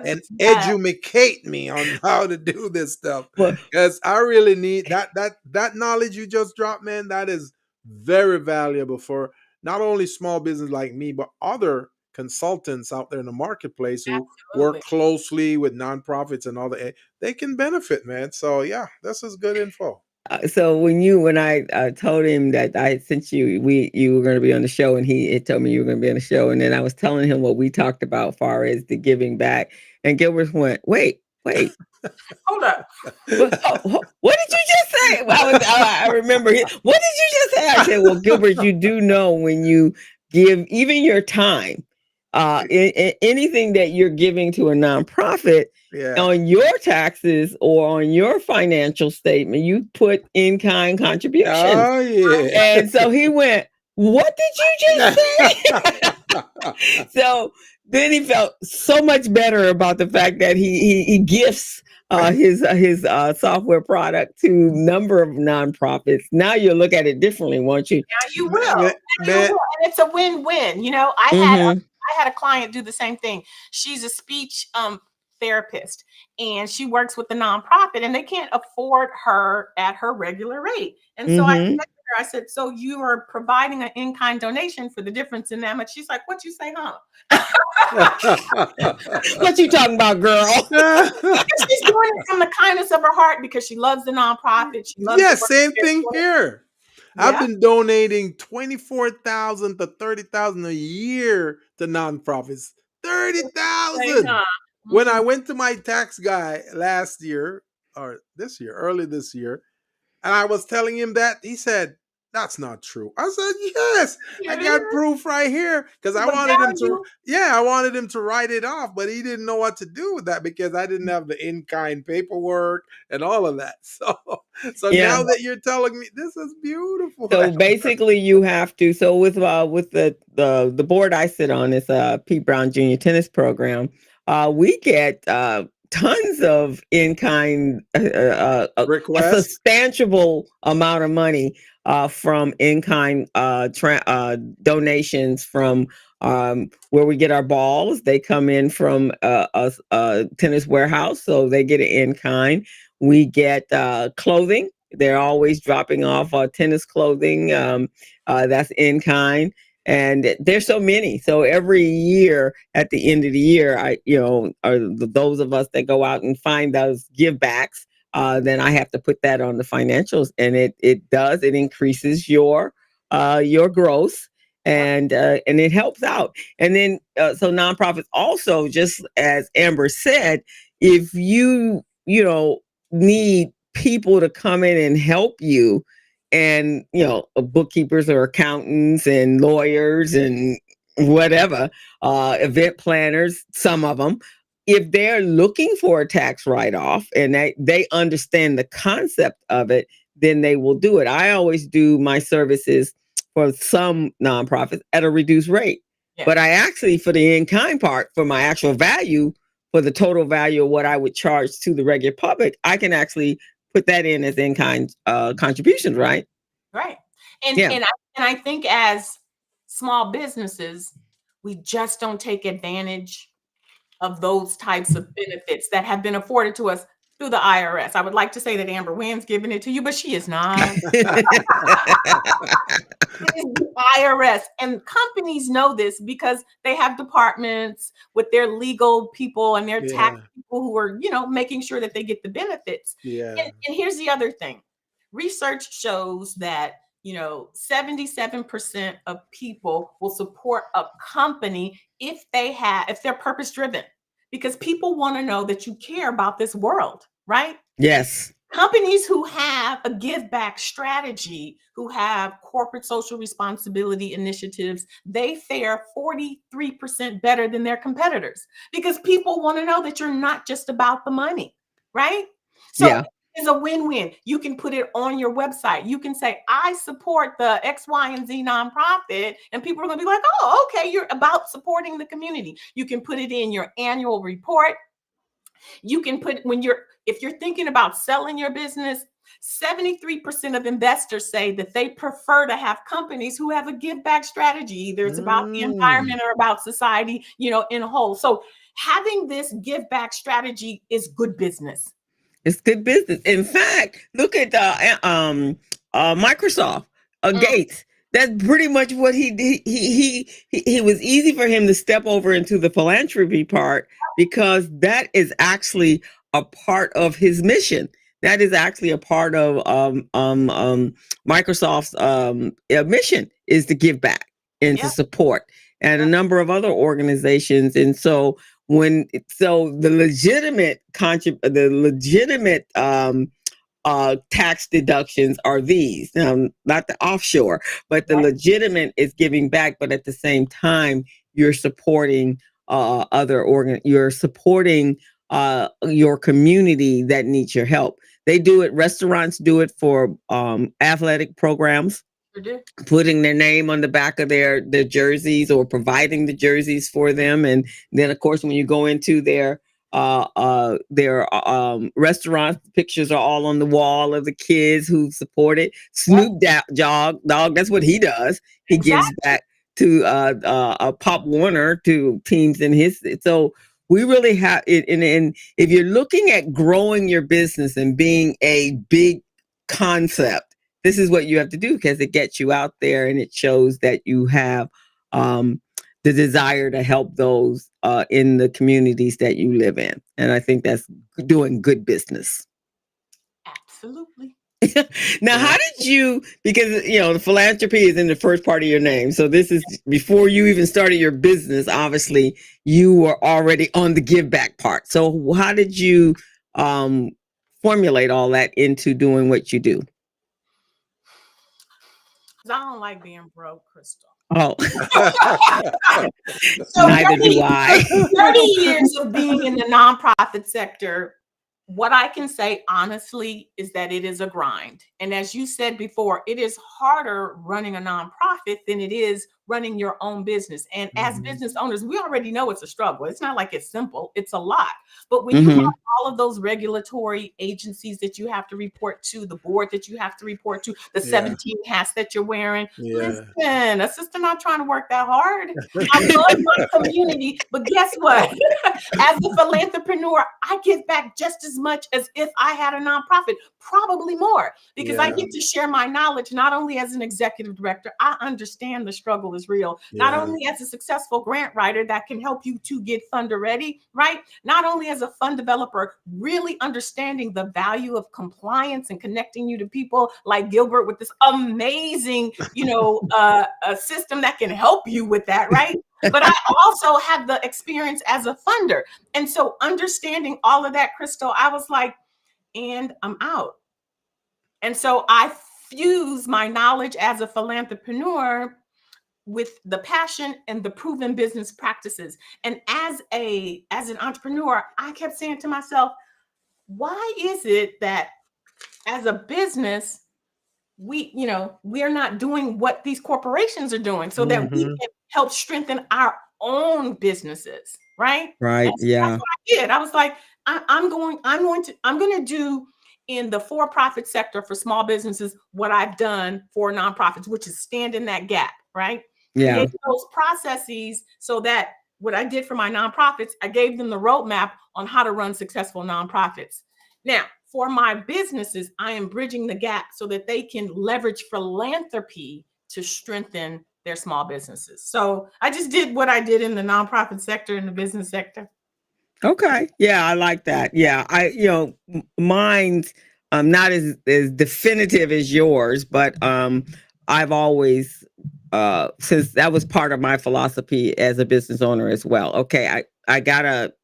and educate me on how to do this stuff. Because I really need that knowledge you just dropped, man. That is very valuable for not only small business like me, but other consultants out there in the marketplace who work closely with nonprofits and all that. They can benefit, man. So this is good info. So when I told him that I sent you, you were going to be on the show, and he told me you were going to be on the show, and then I was telling him what we talked about as far as the giving back, and Gilbert went, wait. Hold up. What did you just say? I remember. What did you just say? I said, well, Gilbert, you do know when you give even your time, anything that you're giving to a nonprofit, on your taxes or on your financial statement, you put in-kind contributions. Oh, yeah. And so he went, what did you just say? So then he felt so much better about the fact that he gifts his software product to a number of nonprofits. Now you'll look at it differently, won't you? Now you will. And it's a win-win. I had a client do the same thing. She's a speech therapist, and she works with the nonprofit, and they can't afford her at her regular rate. And so I said to her, I said, so you are providing an in-kind donation for the difference in that much? She's like, what you say, huh? What you talking about, girl? Because she's doing it from the kindness of her heart because she loves the nonprofit. She loves Yeah, the work same they're thing doing. here. I've Yeah. been donating 24,000 to 30,000 a year to nonprofits. Say, 30,000. huh? When I went to my tax guy last year or this year, early this year, and I was telling him that, he said, "That's not true." I said, "Yes, I Here it got is. proof right here." Because I The wanted him to, value. yeah, I wanted him to write it off, but he didn't know what to do with that because I didn't have the in-kind paperwork and all of that. So Yeah. now that you're telling me, this is beautiful. So basically, you have to. So with the board I sit on is Pete Brown Junior Tennis Program. We get tons of in kind, a Request. substantial amount of money from in kind donations from where we get our balls. They come in from a tennis warehouse, so they get it in kind. We get clothing. They're always dropping off tennis clothing. That's in kind. And there's so many. So every year at the end of the year, those of us that go out and find those give backs, then I have to put that on the financials, and it increases your gross, and it helps out. And then so nonprofits also, just as Amber said, if you need people to come in and help you, and bookkeepers or accountants and lawyers and whatever, event planners, some of them, if they're looking for a tax write-off and they understand the concept of it, then they will do it. I always do my services for some nonprofits at a reduced rate. Yeah. But I actually, for the in-kind part, for my actual value, for the total value of what I would charge to the regular public, I can actually put that in as in-kind contributions, right? Right. And Yeah. and I think as small businesses, we just don't take advantage of those types of benefits that have been afforded to us through the IRS. I would like to say that Amber Wynn's giving it to you, but she is not. It is the IRS, and companies know this because they have departments with their legal people and their tax people who are, making sure that they get the benefits. Yeah. And here's the other thing. Research shows that 77% of people will support a company if they're purpose driven, because people want to know that you care about this world, right? Yes. Companies who have a give back strategy, who have corporate social responsibility initiatives, they fare 43% better than their competitors, because people want to know that you're not just about the money, right? So Yeah. it's a win-win. You can put it on your website. You can say, I support the X, Y, and Z nonprofit. And people are going to be like, oh, okay, you're about supporting the community. You can put it in your annual report. You can put if you're thinking about selling your business, 73% of investors say that they prefer to have companies who have a give back strategy. Either it's about the environment or about society, in a whole. So having this give back strategy is good business. It's good business. In fact, look at Microsoft, Gates. That's pretty much what he did. He was easy for him to step over into the philanthropy part, because that is actually a part of his mission. That is actually a part of Microsoft's mission, is to give back and to support, and a number of other organizations. And so the legitimate tax deductions are these, not the offshore, but the legitimate is giving back. But at the same time, you're supporting you're supporting your community that needs your help. They do it. Restaurants do it for athletic programs, putting their name on the back of their jerseys, or providing the jerseys for them. And then, of course, when you go into their restaurants, pictures are all on the wall of the kids who support it. Snoop Dogg, that's what he does. He gives back to Pop Warner, to teams in his. So we really have it. And if you're looking at growing your business and being a big concept, this is what you have to do, because it gets you out there and it shows that you have the desire to help those in the communities that you live in. And I think that's doing good business. Absolutely. Now, how did you, because, the philanthropy is in the first part of your name. So this is before you even started your business. Obviously, you were already on the give back part. So how did you formulate all that into doing what you do? I don't like being broke, Crystal. Oh, so neither do I. 30 years of being in the nonprofit sector, what I can say honestly is that it is a grind. And as you said before, it is harder running a nonprofit than it is running your own business. And as business owners, we already know it's a struggle. It's not like it's simple, it's a lot. But when you have all of those regulatory agencies that you have to report to, the board that you have to report to, the 17 hats that you're wearing, listen, a sister not trying to work that hard. I love my community, but guess what? As a philanthrepreneur, I give back just as much as if I had a nonprofit, probably more, because I get to share my knowledge, not only as an executive director, I understand the struggle is real, not only as a successful grant writer that can help you to get funder ready, right? Not only as a fund developer, really understanding the value of compliance and connecting you to people like Gilbert with this amazing, a system that can help you with that, right? But I also have the experience as a funder. And so understanding all of that, Crystal, I was like, and I'm out. And so I fuse my knowledge as a philanthrepreneur with the passion and the proven business practices. And as an entrepreneur, I kept saying to myself, why is it that as a business, we're not doing what these corporations are doing so that we can help strengthen our own businesses, right? Right. That's what I did. I was like, I'm going to do in the for-profit sector for small businesses what I've done for nonprofits, which is stand in that gap, right? Yeah. Create those processes so that what I did for my nonprofits, I gave them the roadmap on how to run successful nonprofits. Now, for my businesses, I am bridging the gap so that they can leverage philanthropy to strengthen their small businesses. So I just did what I did in the nonprofit sector and the business sector. Okay. Yeah, I like that. Yeah. Mine's not as definitive as yours, but I've always since that was part of my philosophy as a business owner as well. Okay, I gotta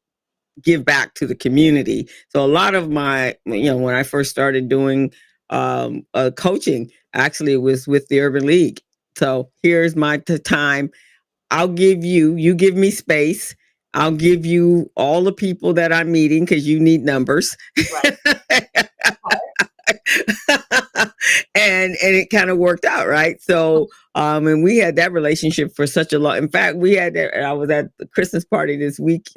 give back to the community. So a lot of my, when I first started doing coaching, actually was with the Urban League. So here's my time. You give me space. I'll give you all the people that I'm meeting because you need numbers. Right. and it kind of worked out, right? So and we had that relationship for such a long. In fact, we had that. I was at the Christmas party this week.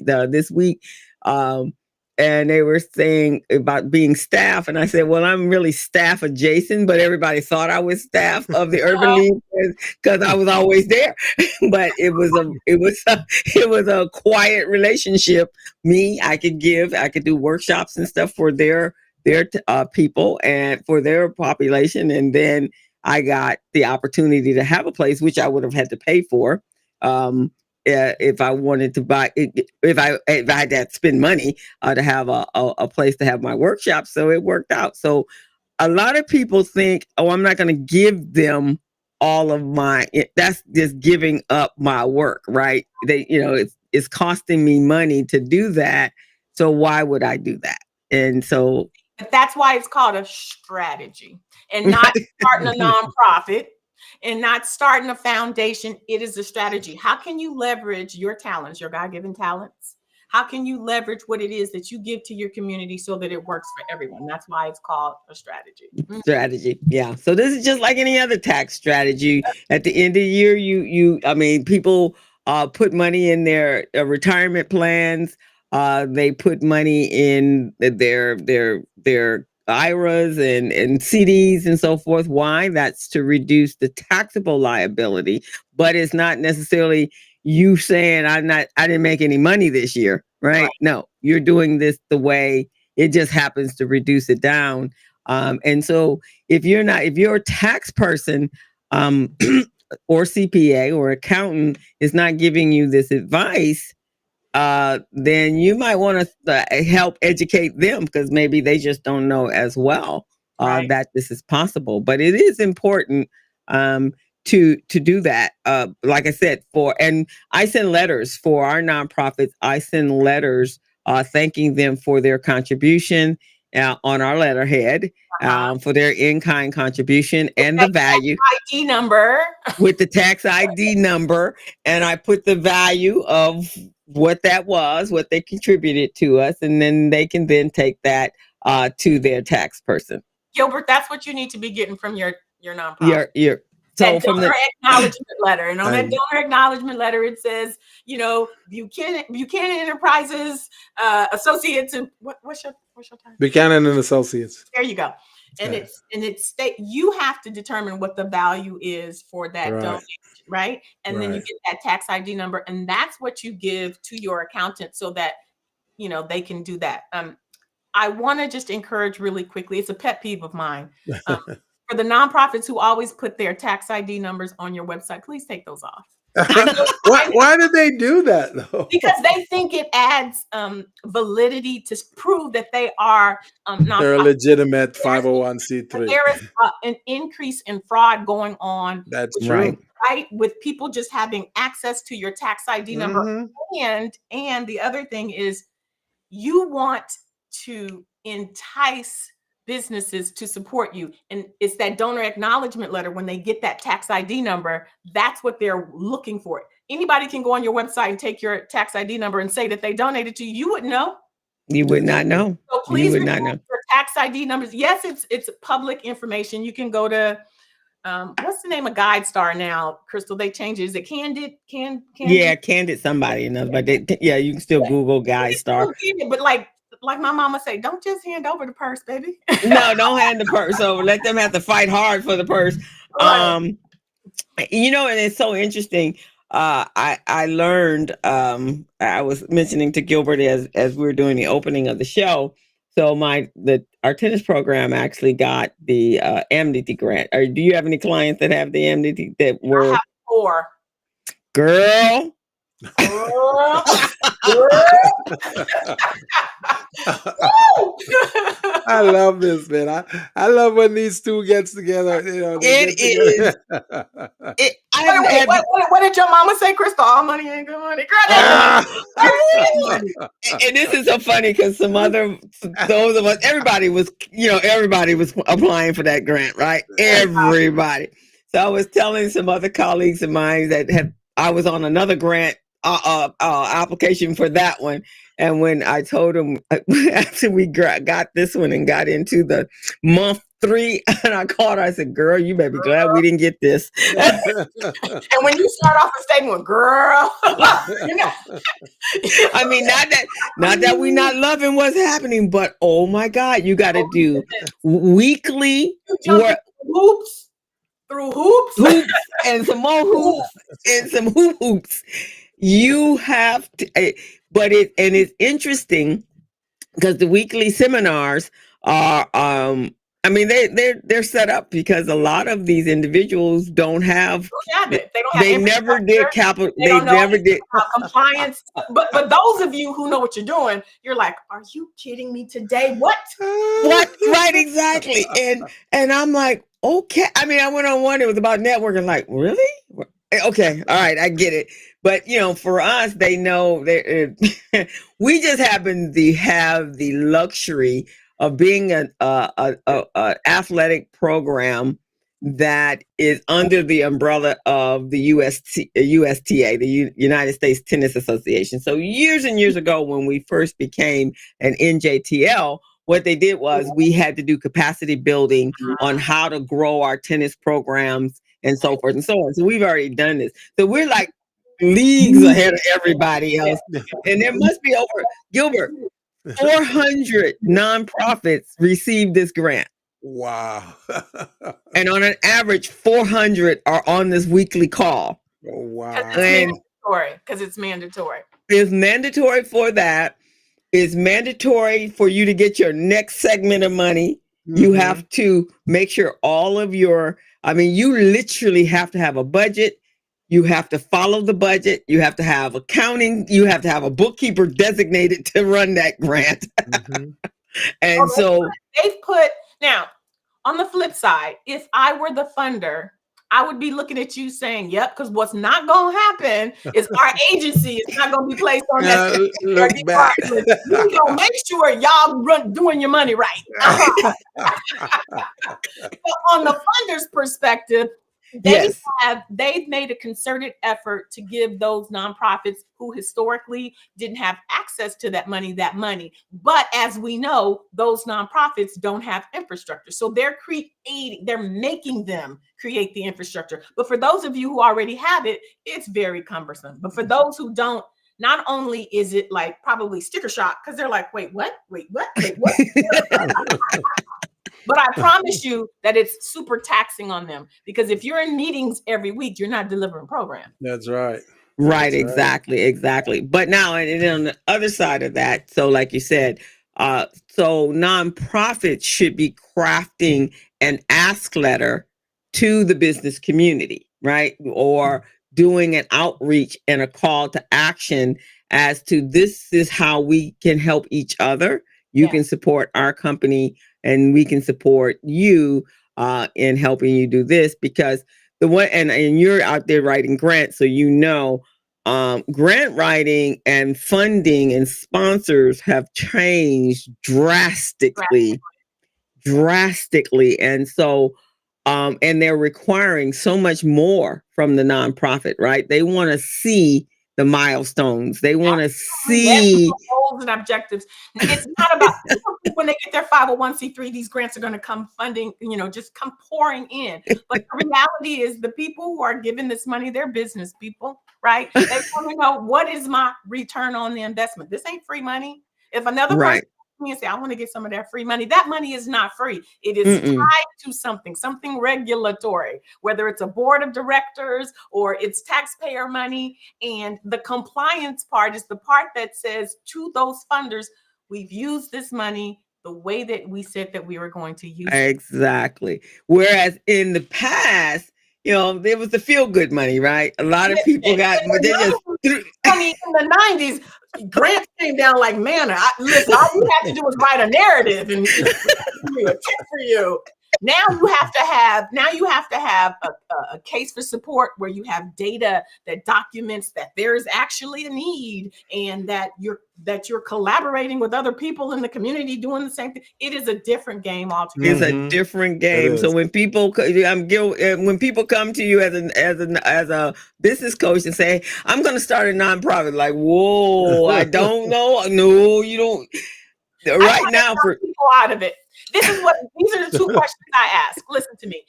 And they were saying about being staff, and I said, "Well, I'm really staff adjacent, but everybody thought I was staff of the Urban League because I was always there." But it was a quiet relationship. I could do workshops and stuff for their people and for their population, and then I got the opportunity to have a place which I would have had to pay for. If I wanted to buy it, if I had to spend money to have a place to have my workshop. So it worked out. So a lot of people think, oh, I'm not going to give them all of that's just giving up my work, right? It's costing me money to do that. So why would I do that? And so. But that's why it's called a strategy, and not starting a nonprofit and not starting a foundation. It is a strategy. How can you leverage your talents, your God-given talents? How can you leverage what it is that you give to your community so that it works for everyone? That's why it's called a strategy. Strategy. Yeah. So this is just like any other tax strategy. At the end of the year, people put money in their retirement plans. They put money in their IRAs and CDs and so forth. Why? That's to reduce the taxable liability, but it's not necessarily you saying I didn't make any money this year, right? No, you're doing this the way it just happens to reduce it down. And so if you're a tax person, or CPA or accountant is not giving you this advice, then you might want to help educate them, because maybe they just don't know as well that this is possible. But it is important to do that. Like I said, and I send letters for our nonprofits. I send letters thanking them for their contribution on our letterhead, for their in-kind contribution and the value. ID number. With the tax ID number, and I put the value of what that was, what they contributed to us, and then they can then take that to their tax person. Gilbert, that's what you need to be getting from your nonprofit. So from the acknowledgement letter, and on that donor acknowledgement letter, it says, Buchanan Enterprises Associates, and what's your title? Buchanan and Associates. There you go. And it's you have to determine what the value is for that donation, right? And then you get that tax ID number, and that's what you give to your accountant so that they can do that. I want to just encourage really quickly. It's a pet peeve of mine. For the nonprofits who always put their tax ID numbers on your website, please take those off. Why did they do that though? Because they think it adds validity to prove that they are they're a legitimate 501c3. There is an increase in fraud going on. That's true. Right, with people just having access to your tax ID number. And the other thing is, you want to entice businesses to support you, and it's that donor acknowledgement letter. When they get that tax ID number, that's what they're looking for. Anybody can go on your website and take your tax ID number and say that they donated to you. You wouldn't know. You would not know. So please record your tax ID numbers. Yes, it's public information. You can go to what's the name of GuideStar now, Crystal? They changed it. Is it Candid? Yeah, Candid somebody enough, but you can still Google GuideStar. But like my mama say, don't just hand over the purse, baby. No, don't hand the purse over. Let them have to fight hard for the purse. Right. And it's so interesting. I learned, I was mentioning to Gilbert as we were doing the opening of the show. So our tennis program actually got the amnesty grant. Do you have any clients that have the amnesty that were? I have 4. Girl. I love this, man. I love when these two gets together. It is. What did your mama say, Crystal? All money ain't good money. And this is so funny because those of us, everybody was applying for that grant, right? Everybody. So I was telling some other colleagues of mine that I was on another grant application for that one. And when I told them after we got this one and got into the month 3, and I called her, I said, "Girl, you better be glad we didn't get this." And when you start off a statement, "Girl," I mean, not that we not loving what's happening, but oh my God, you got to do weekly hoops through hoops and some more hoops and some hoops. You have to, it's interesting because the weekly seminars are, they're set up because a lot of these individuals don't have it. They never did capital. They never did compliance. But those of you who know what you're doing, you're like, are you kidding me today? What? Right, exactly. And I'm like, okay. I mean, I went on one. It was about networking. Like, really? Okay, all right, I get it. But for us, they know we just happen to have the luxury of being an athletic program that is under the umbrella of the USTA, the United States Tennis Association. So years and years ago, when we first became an NJTL, what they did was we had to do capacity building on how to grow our tennis programs and so forth and so on. So we've already done this. So we're like leagues ahead of everybody else. And there must be over, Gilbert, 400 nonprofits received this grant. Wow. And on an average, 400 are on this weekly call. Oh, wow. Because it's mandatory. It's mandatory for that. It's mandatory for you to get your next segment of money. You have to make sure all of your, I mean, you literally have to have a budget. You have to follow the budget. You have to have accounting. You have to have a bookkeeper designated to run that grant. And so they've put, now on the flip side, if I were the funder, I would be looking at you saying, yep, because what's not going to happen is our agency is not going to be placed on that. Look back. We're going to make sure y'all doing your money right. But on the funder's perspective, they've made a concerted effort to give those nonprofits who historically didn't have access to that money. But as we know, those nonprofits don't have infrastructure. So they're making them create the infrastructure. But for those of you who already have it, it's very cumbersome. But for those who don't, not only is it like probably sticker shock, because they're like, wait, what? But I promise you that it's super taxing on them, because if you're in meetings every week, you're not delivering program. That's right. Right, exactly. But now, and on the other side of that, so like you said, so nonprofits should be crafting an ask letter to the business community, right? Or doing an outreach and a call to action as to this is how we can help each other. You can support our company and we can support you in helping you do this, because the one, and you're out there writing grants, so you know, grant writing and funding and sponsors have changed drastically. And so, and they're requiring so much more from the nonprofit, right? They want to see the milestones. They want to see goals and objectives. It's not about when they get their 501c3, these grants are going to come funding, just come pouring in. But the reality is the people who are giving this money, they're business people, right? They want to know, what is my return on the investment? This ain't free money. If another person me and say, I want to get some of that free money, that money is not free. It is tied to something regulatory, whether it's a board of directors or it's taxpayer money. And the compliance part is the part that says to those funders, we've used this money the way that we said that we were going to use it. Exactly. Whereas in the past, there was the feel good money, right? A lot of people got, they just I mean, in the 90s, grants came down like manna. Listen, all you have to do is write a narrative and a check for you. Now you have to have a case for support where you have data that documents that there is actually a need and that you're collaborating with other people in the community doing the same thing. It is a different game altogether. It's a different game. So when people come to you as a business coach and say, I'm going to start a nonprofit, like, whoa, I don't know. No, you don't. Right now, for people out of it. These are the two questions I ask. Listen to me,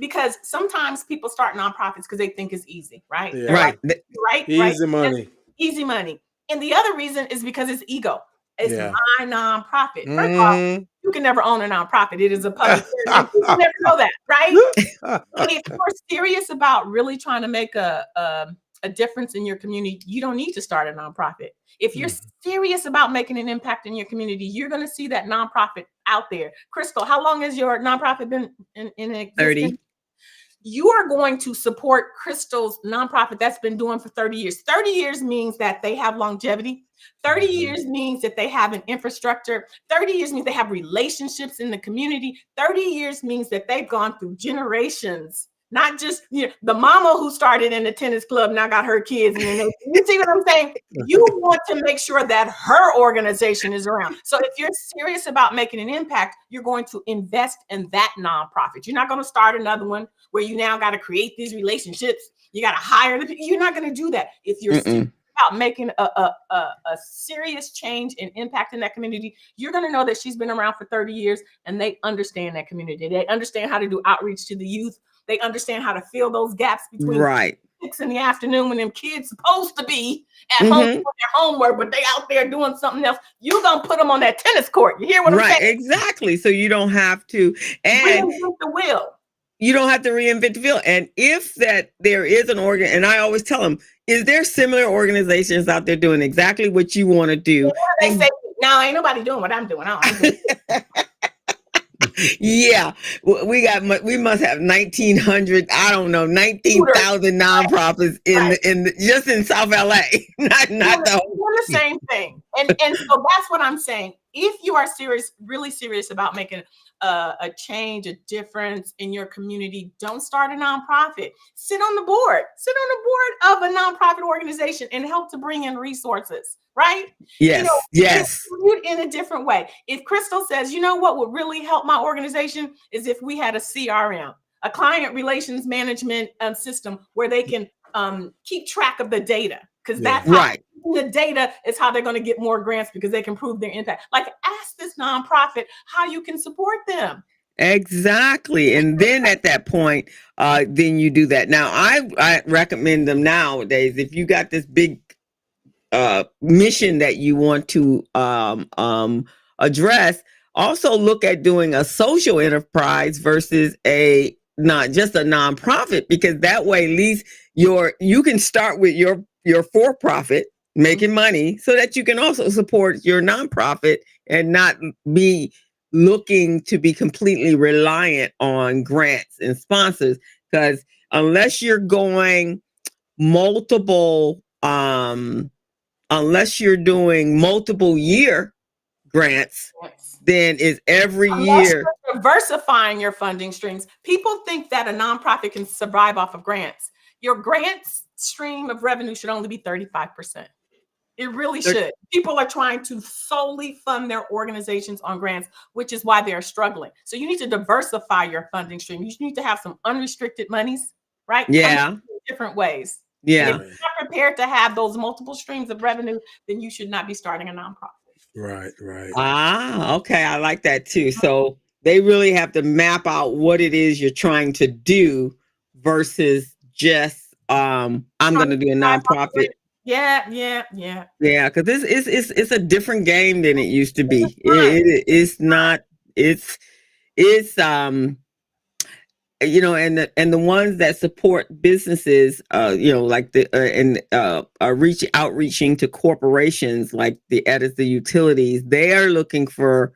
because sometimes people start nonprofits because they think it's easy, right? Yeah. Right. Easy money. Easy money. And the other reason is because it's ego. It's my nonprofit. First of all, you can never own a nonprofit. It is a public service. You can never know that, right? And if you're serious about really trying to make a difference in your community, you don't need to start a nonprofit. If you're serious about making an impact in your community, you're going to see that nonprofit out there. Crystal, how long has your nonprofit been in existence? 30. You are going to support Crystal's nonprofit that's been doing for 30 years. 30 years means that they have longevity. 30 years means that they have an infrastructure. 30 years means they have relationships in the community. 30 years means that they've gone through generations. Not just the mama who started in the tennis club now got her kids. And you see what I'm saying? You want to make sure that her organization is around. So if you're serious about making an impact, you're going to invest in that nonprofit. You're not going to start another one where you now got to create these relationships. You got to hire the people. You're not going to do that. If you're serious about making a serious change and impact in that community, you're going to know that she's been around for 30 years and they understand that community. They understand how to do outreach to the youth. They understand how to fill those gaps between 6 in the afternoon when them kids supposed to be at home doing their homework, but they out there doing something else. You're going to put them on that tennis court. You hear what I'm saying? Exactly. So you don't have to reinvent the wheel. You don't have to reinvent the wheel. And if that there is an organ, and I always tell them, is there similar organizations out there doing exactly what you want to do? They say, no, ain't nobody doing what I'm doing. Yeah, we must have 1,900. I don't know, 19,000 nonprofits in just in South LA. not the whole. Doing the same thing, and so that's what I'm saying. If you are serious, really serious about making a change, a difference in your community, don't start a nonprofit. Sit on the board. Sit on the board of a nonprofit organization and help to bring in resources. Right? Yes, yes. In a different way. If Crystal says, you know what would really help my organization is if we had a CRM, a client relations management system where they can keep track of the data, because that's right. The data is how they're going to get more grants, because they can prove their impact. Like, ask this nonprofit how you can support them. Exactly. And then at that point, then you do that. Now, I recommend them nowadays, if you got this big mission that you want to address, also look at doing a social enterprise versus not just a nonprofit, because that way at least you can start with your for-profit making money, so that you can also support your nonprofit and not be looking to be completely reliant on grants and sponsors. Because unless you're going multiple unless you're doing multiple year grants, then it's every year. You're diversifying your funding streams. People think that a nonprofit can survive off of grants. Your grants stream of revenue should only be 35%. It really should. People are trying to solely fund their organizations on grants, which is why they're struggling. So you need to diversify your funding stream. You need to have some unrestricted monies, right? Yeah. Different ways. Yeah. And if you're not prepared to have those multiple streams of revenue, then you should not be starting a nonprofit. Right, right. Okay. I like that too. So they really have to map out what it is you're trying to do versus just I'm going to do a nonprofit. Yeah. Because this it's a different game than it used to be. It's not. It's and the ones that support businesses, like outreaching to corporations like the editors, the utilities, they are looking for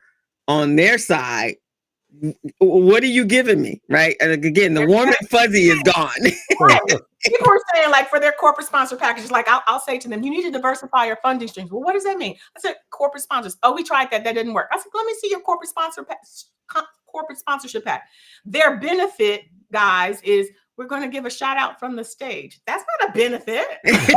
on their side, what are you giving me, right? And again, the warm and fuzzy is gone. People are saying, like, for their corporate sponsor packages, like I'll say to them, you need to diversify your funding streams. Well, what does that mean? I said, corporate sponsors. Oh, we tried that didn't work. I said, let me see your corporate sponsorship pack. Their benefit, guys, is we're going to give a shout out from the stage. That's not a benefit. It's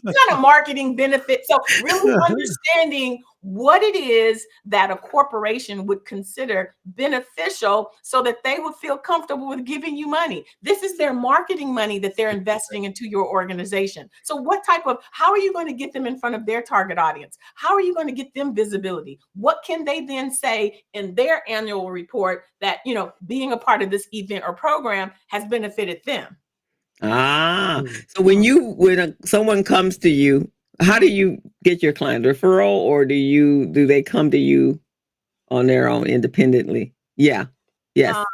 not a marketing benefit. So really understanding what it is that a corporation would consider beneficial so that they would feel comfortable with giving you money. This is their marketing money that they're investing into your organization. So how are you going to get them in front of their target audience? How are you going to get them visibility? What can they then say in their annual report that, being a part of this event or program has benefited them? So when someone comes to you, how do you get your client referral, or do they come to you on their own independently? Yeah. Yes.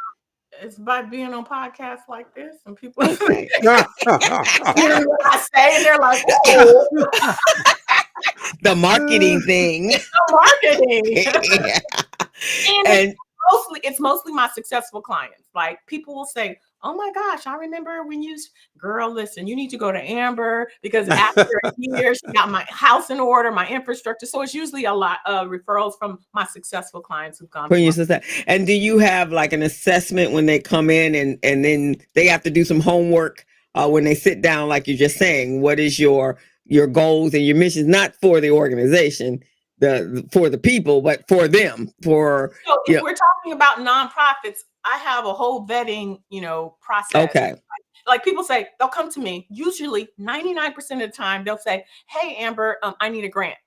It's by being on podcasts like this, and people hearing what I say, and they're like, "Oh." The marketing thing. The marketing. And it's mostly my successful clients. Like, people will say, oh my gosh, I remember when girl, listen, you need to go to Amber, because after a year, she got my house in order, my infrastructure. So it's usually a lot of referrals from my successful clients who've gone. And do you have like an assessment when they come in and then they have to do some homework when they sit down, like you're just saying, what is your goals and your missions, not for the organization, for the people, but for them. So if we're talking about nonprofits, I have a whole vetting, process. Okay. Like, people say, they'll come to me, usually 99% of the time, they'll say, hey, Amber, I need a grant.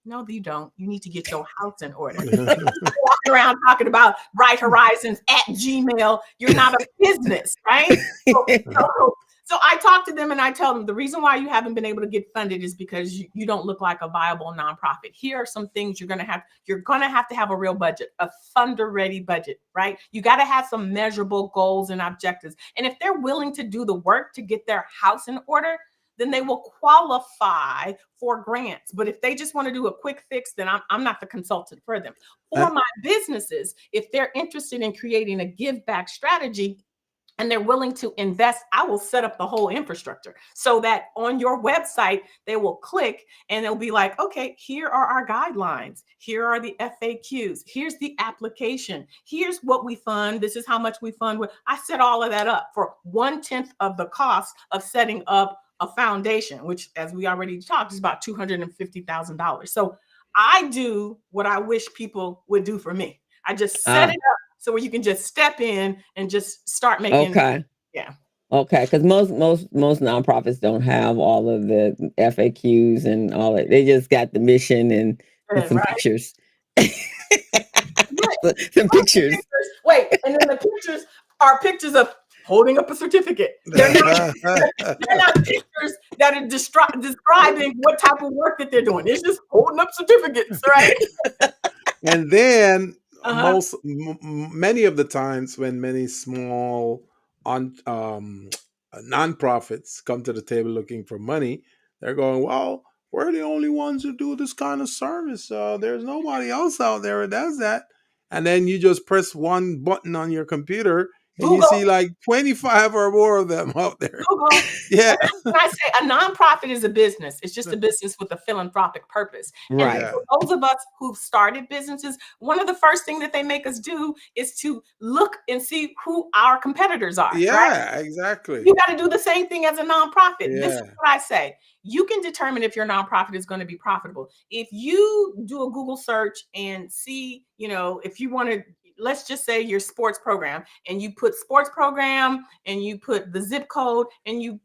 No, you don't. You need to get your house in order. Walking around talking about Bright Horizons at Gmail. You're not a business, right? So I talk to them and I tell them the reason why you haven't been able to get funded is because you don't look like a viable nonprofit. Here are some things you're going to have to have a real budget, a funder ready budget, right? You got to have some measurable goals and objectives. And if they're willing to do the work to get their house in order, then they will qualify for grants. But if they just want to do a quick fix, then I'm not the consultant for them. For my businesses, if they're interested in creating a give back strategy, and they're willing to invest, I will set up the whole infrastructure so that on your website, they will click and they'll be like, okay, here are our guidelines. Here are the FAQs. Here's the application. Here's what we fund. This is how much we fund. I set all of that up for 1/10 of the cost of setting up a foundation, which, as we already talked, is about $250,000. So I do what I wish people would do for me. I just set it up so where you can just step in and just start making. Okay. Yeah. Okay. Because most nonprofits don't have all of the FAQs and all that. They just got the mission and some pictures. Some pictures. Wait, and then the pictures are pictures of holding up a certificate. They're not pictures that are describing what type of work that they're doing. It's just holding up certificates, right? And then many of the times when many small nonprofits come to the table looking for money, they're going, well, we're the only ones who do this kind of service. There's nobody else out there that does that. And then you just press one button on your computer and Google. You see like 25 or more of them out there. Google. Yeah. When I say a nonprofit is a business, it's just a business with a philanthropic purpose. Right. And for those of us who've started businesses, one of the first things that they make us do is to look and see who our competitors are. Yeah, right? Exactly. You got to do the same thing as a nonprofit. Yeah. This is what I say. You can determine if your nonprofit is going to be profitable. If you do a Google search and see, if you want to, let's just say your sports program, and you put sports program and you put the zip code, and you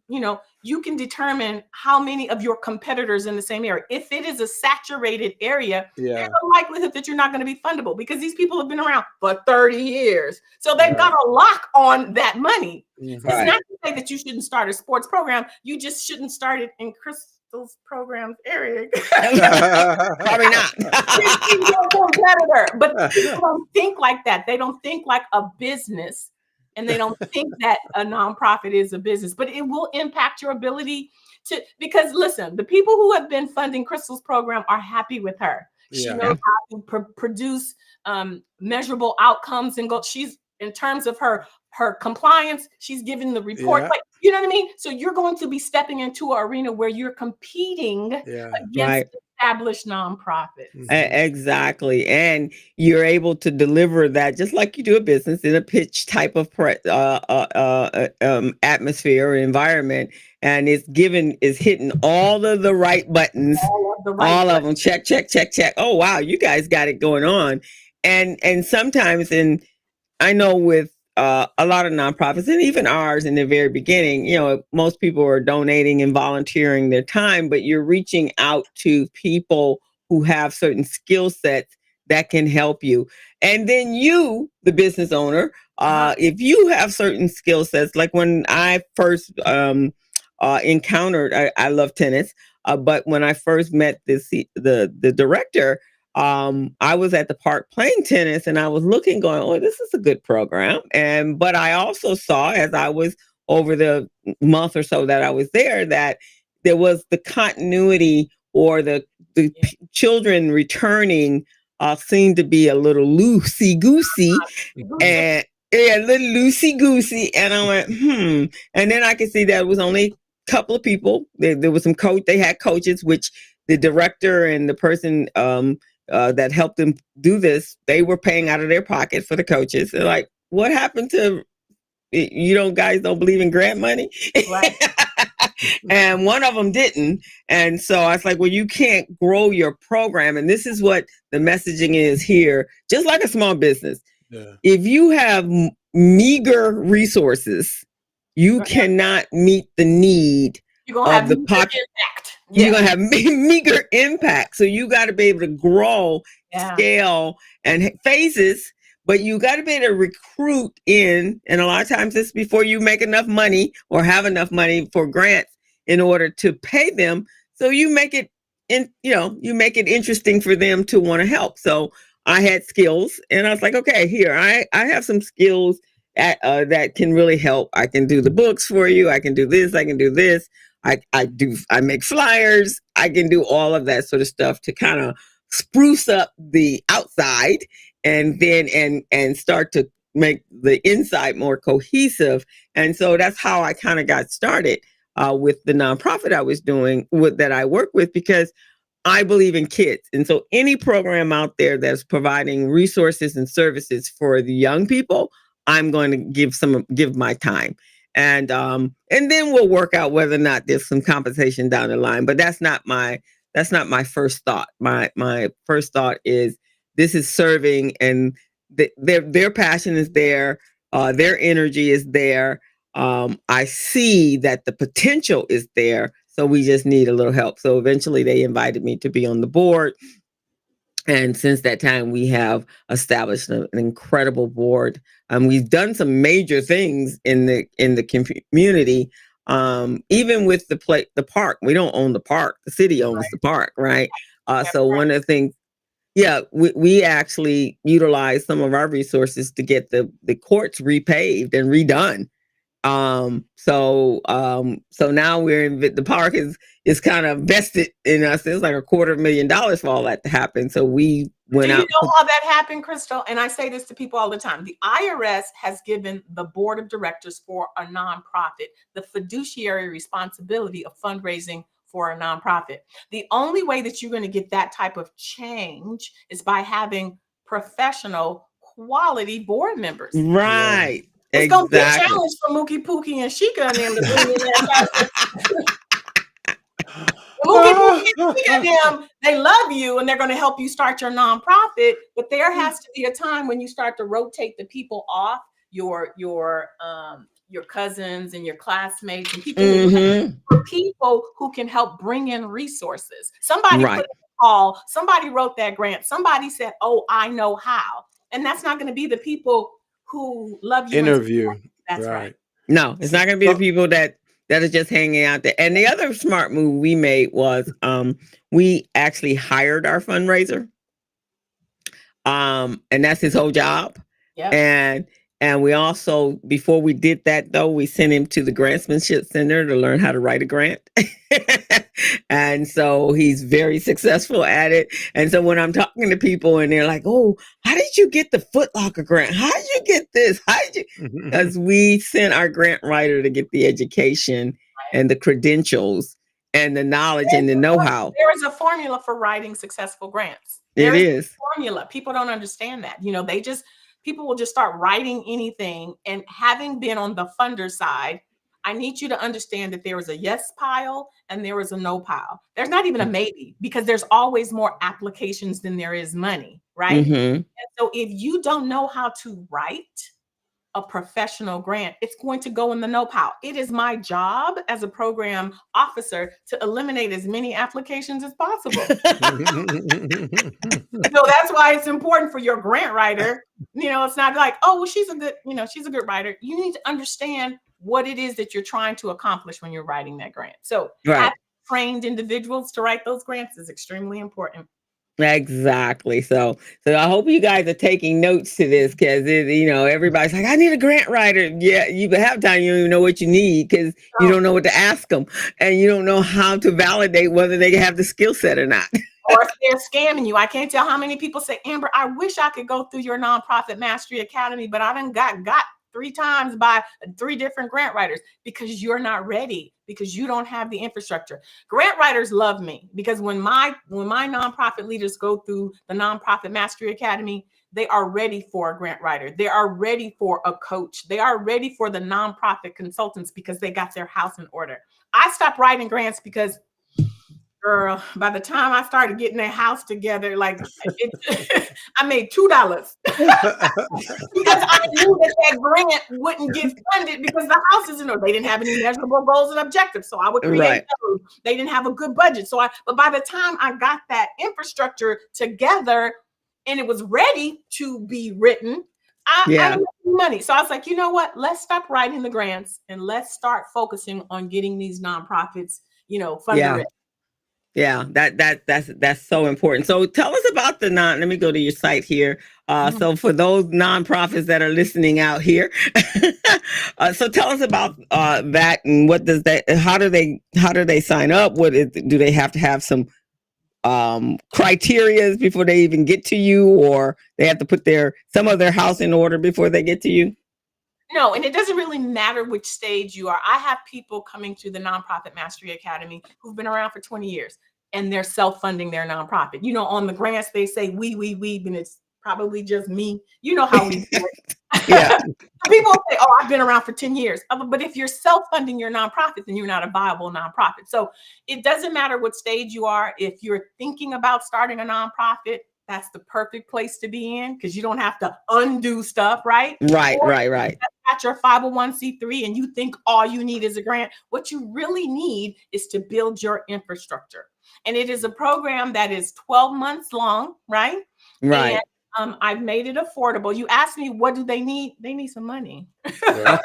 can determine how many of your competitors in the same area. If it is a saturated area, there's a likelihood that you're not going to be fundable because these people have been around for 30 years. So they've got a lock on that money. It's not to say that you shouldn't start a sports program. You just shouldn't start it in Crystal's program's area. Probably not. Your competitor. But people don't think like that. They don't think like a business, and they don't think that a nonprofit is a business. But it will impact your ability to, because listen, the people who have been funding Crystal's program are happy with her. She knows how to produce measurable outcomes and she's, in terms of her compliance, she's giving the report. Like, you know what I mean? So you're going to be stepping into an arena where you're competing against established nonprofits. Exactly. And you're able to deliver that just like you do a business in a pitch type of atmosphere or environment. And it's hitting all of the right buttons, all of them. Check, check, check, check. Oh, wow. You guys got it going on. And sometimes I know with a lot of nonprofits, and even ours in the very beginning, most people are donating and volunteering their time, but you're reaching out to people who have certain skill sets that can help you. And then you, the business owner, if you have certain skill sets, like when I first encountered, I love tennis, but when I first met the director, I was at the park playing tennis, and I was looking, going, "Oh, this is a good program." But I also saw, as I was over the month or so that I was there, that there was the continuity, or the children returning seemed to be a little loosey goosey, and a little loosey goosey. And I went, And then I could see that it was only a couple of people. There was some they had coaches, which the director and the person that helped them do this, they were paying out of their pocket for the coaches. They're like, what happened to, guys don't believe in grant money? Right. And one of them didn't. And so I was like, well, you can't grow your program. And this is what the messaging is here, just like a small business. Yeah. If you have meager resources, you cannot meet the need of the pocket. You're going to have meager impact. So you got to be able to grow, scale, and phases, but you got to be able to recruit in. And a lot of times it's before you make enough money or have enough money for grants in order to pay them. So you make it you make it interesting for them to want to help. So I had skills, and I was like, okay, here, I have some skills that can really help. I can do the books for you. I can do this. I can do this. I make flyers. I can do all of that sort of stuff to kind of spruce up the outside and then and start to make the inside more cohesive. And so that's how I kind of got started with the nonprofit I was doing that I work with, because I believe in kids. And so any program out there that's providing resources and services for the young people, I'm going to give my time. And then we'll work out whether or not there's some compensation down the line. But that's not my first thought. My first thought is this is serving, and their passion is there, their energy is there. I see that the potential is there. So we just need a little help. So eventually they invited me to be on the board. And since that time, we have established an incredible board. We've done some major things in the community. Even with the park, we don't own the park. The city owns the park, right? So one of the things, we actually utilize some of our resources to get the courts repaved and redone. So now we're in the park is kind of vested in us. It's like $250,000 for all that to happen. So we went out. Do you know how that happened, Crystal? And I say this to people all the time. The IRS has given the board of directors for a nonprofit the fiduciary responsibility of fundraising for a nonprofit. The only way that you're going to get that type of change is by having professional quality board members. Right. Yeah. It's going to be a challenge for Mookie Pookie and Sheikah and them to bring in that. Mookie Pookie and Sheikah and them, they love you and they're going to help you start your nonprofit. But there has to be a time when you start to rotate the people off, your cousins and your classmates and people who can help bring in resources. Somebody put in a call, somebody wrote that grant, somebody said, "Oh, I know how," and that's not going to be the people who love you. Interview. That's right. No, it's not going to be the people that are just hanging out there. And the other smart move we made was we actually hired our fundraiser. And that's his whole job. Yep. And we also, before we did that, though, we sent him to the Grantsmanship Center to learn how to write a grant. And so he's very successful at it. And so when I'm talking to people and they're like, "Oh, how did you get the Foot Locker grant? How did you get this? How did you?" Because we sent our grant writer to get the education and the credentials and the knowledge and the know-how. There is a formula for writing successful grants. There is a formula. People don't understand that. People will just start writing anything. And having been on the funder side, I need you to understand that there is a yes pile and there is a no pile. There's not even a maybe, because there's always more applications than there is money, right? And so if you don't know how to write a professional grant, it's going to go in the no pile. It is my job as a program officer to eliminate as many applications as possible. So that's why it's important for your grant writer. It's not like, "Oh, well, she's a good writer." You need to understand what it is that you're trying to accomplish when you're writing that grant. So having trained individuals to write those grants is extremely important. Exactly. So I hope you guys are taking notes to this, because everybody's like, "I need a grant writer." Yeah, you have time. You don't even know what you need because you don't know what to ask them, and you don't know how to validate whether they have the skill set or not. Or if they're scamming you. I can't tell how many people say, "Amber, I wish I could go through your Nonprofit Mastery Academy, but I done got 3 times by 3 different grant writers," because you're not ready, because you don't have the infrastructure. Grant writers love me, because when my nonprofit leaders go through the Nonprofit Mastery Academy, they are ready for a grant writer. They are ready for a coach. They are ready for the nonprofit consultants, because they got their house in order. I stopped writing grants because, girl, by the time I started getting their house together, I made $2 because I knew that grant wouldn't get funded because the house is in order. They didn't have any measurable goals and objectives, so I would create those. They didn't have a good budget, but by the time I got that infrastructure together and it was ready to be written, I didn't have money. So I was like, you know what? Let's stop writing the grants and let's start focusing on getting these nonprofits, funded. Yeah, that's so important. So tell us about let me go to your site here. So for those nonprofits that are listening out here, so tell us about that, and what does that, how do they sign up? Do they have to have some criterias before they even get to you, or they have to put some of their house in order before they get to you? No, and it doesn't really matter which stage you are. I have people coming to the Nonprofit Mastery Academy who've been around for 20 years and they're self-funding their nonprofit. You know, on the grants, they say we, and it's probably just me. You know how we do it. Yeah. People say, oh, I've been around for 10 years. But if you're self-funding your nonprofit, then you're not a viable nonprofit. So it doesn't matter what stage you are. If you're thinking about starting a nonprofit, that's the perfect place to be in, because you don't have to undo stuff, right? Right. At your 501c3 and you think all you need is a grant. What you really need is to build your infrastructure. And it is a program that is 12 months long, right? Right. And I've made it affordable. You asked me, what do they need? They need some money. Yeah.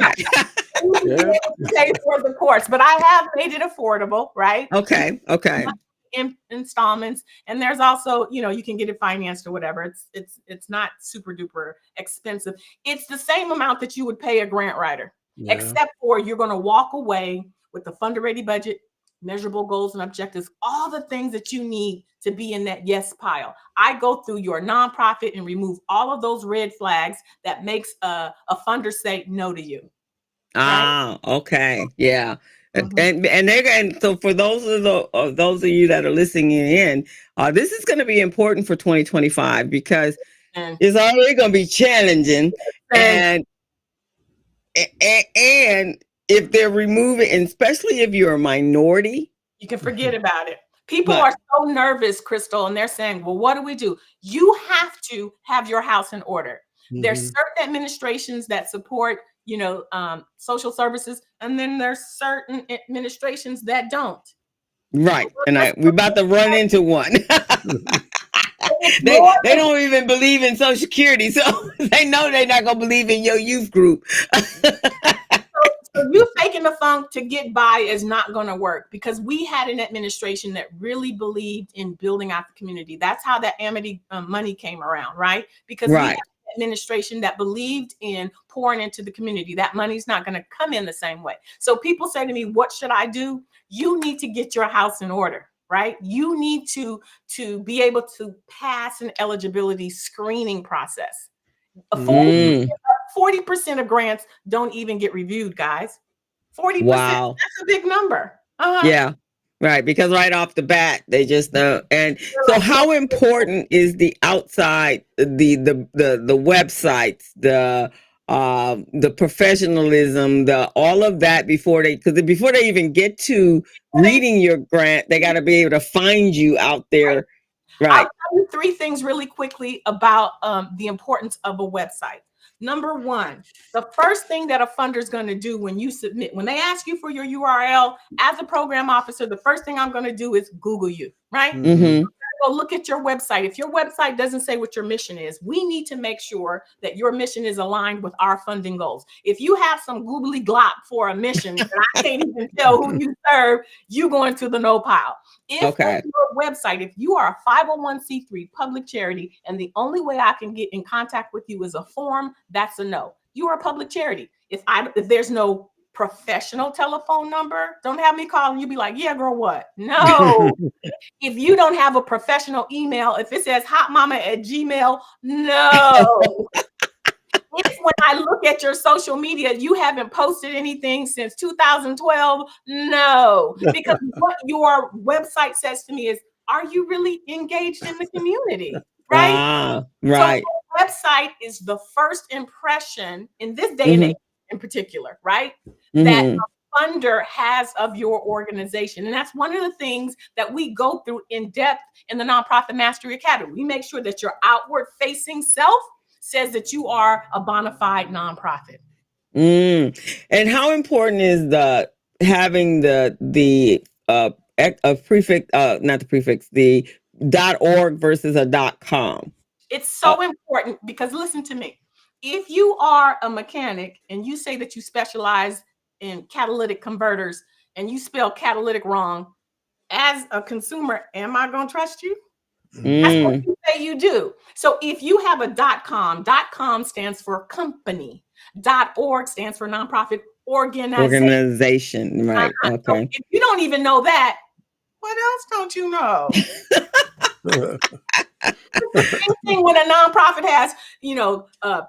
To pay for the course, but I have made it affordable, right? Okay. In installments, and there's also, you know, you can get it financed or whatever. It's not super duper expensive. It's the same amount that you would pay a grant writer, except for you're going to walk away with the funder ready budget, measurable goals and objectives, all the things that you need to be in that yes pile. I go through your nonprofit and remove all of those red flags that makes a funder say no to you. Right? Okay. Yeah. And so for those of you that are listening in, this is going to be important for 2025, because it's already going to be challenging, and if they're removing, and especially if you're a minority, you can forget about it. People are so nervous, Crystal, and they're saying, well, what do we do? You have to have your house in order. There's certain administrations that support, you know, social services, and then there's certain administrations that don't. Right. And we're about to run into one. They don't even believe in Social Security, so they know they're not gonna believe in your youth group. So you faking the funk to get by is not going to work, because we had an administration that really believed in building out the community. That's how that Amity money came around, right? Because we had an administration that believed in pouring into the community. That money's not going to come in the same way. So people say to me, what should I do? You need to get your house in order, right? You need to be able to pass an eligibility screening process. 40% of grants don't even get reviewed, guys. 40%. Wow. That's a big number. Yeah. Right. Because right off the bat, they just know. And so how important is the outside, the websites, the professionalism, all of that before they even get to reading your grant, they got to be able to find you out there. Right. I'll tell you 3 things really quickly about the importance of a website. Number 1, the first thing that a funder is going to do when you submit, when they ask you for your URL, as a program officer, the first thing I'm going to do is Google you, right? Go look at your website. If your website doesn't say what your mission is, we need to make sure that your mission is aligned with our funding goals. If you have some googly glop for a mission that I can't even tell who you serve, you go into the no pile. If on your website, if you are a 501c3 public charity, and the only way I can get in contact with you is a form, that's a no. You are a public charity. If there's no professional telephone number, don't have me calling you be like, yeah, girl, what? No. If you don't have a professional email, if it says hotmama@gmail, no. If when I look at your social media, you haven't posted anything since 2012, no. Because what your website says to me is, are you really engaged in the community? Right? Right. So the website is the first impression in this day and age in particular, right? That a funder has of your organization. And that's one of the things that we go through in depth in the Nonprofit Mastery Academy. We make sure that your outward facing self says that you are a bona fide nonprofit. And how important is having the prefix, not the prefix, the .org versus a .com? It's so important, because listen to me. If you are a mechanic and you say that you specialize in catalytic converters and you spell catalytic wrong, as a consumer, am I going to trust you? That's what Mm. you say you do. So if you have a .com stands for company. .org stands for nonprofit organization. Right. So Okay. if you don't even know that, what else don't you know? It's the same thing when a nonprofit has,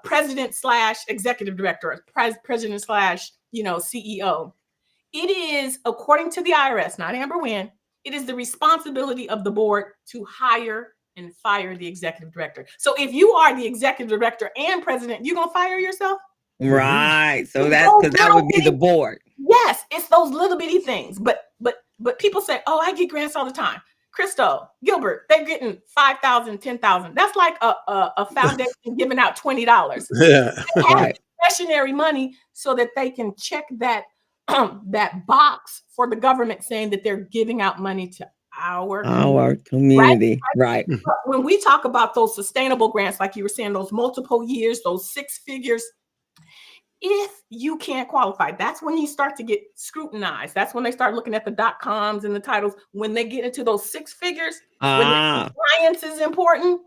president / executive director, president / CEO. It is, according to the IRS, not Amber Wynn, it is the responsibility of the board to hire and fire the executive director. So if you are the executive director and president, you're going to fire yourself? Right. So that's because that would be the board. Yes, it's those little bitty things. But people say, oh, I get grants all the time. Crystal, Gilbert, they're getting $5,000, $10,000. That's like a foundation giving out $20. Yeah. They have Right. discretionary money so that they can check that that box for the government saying that they're giving out money to our community. Right. But when we talk about those sustainable grants, like you were saying, those multiple years, those 6 figures, if you can't qualify, that's when you start to get scrutinized. That's when they start looking at the .coms and the titles. When they get into those 6 figures, when the compliance is important,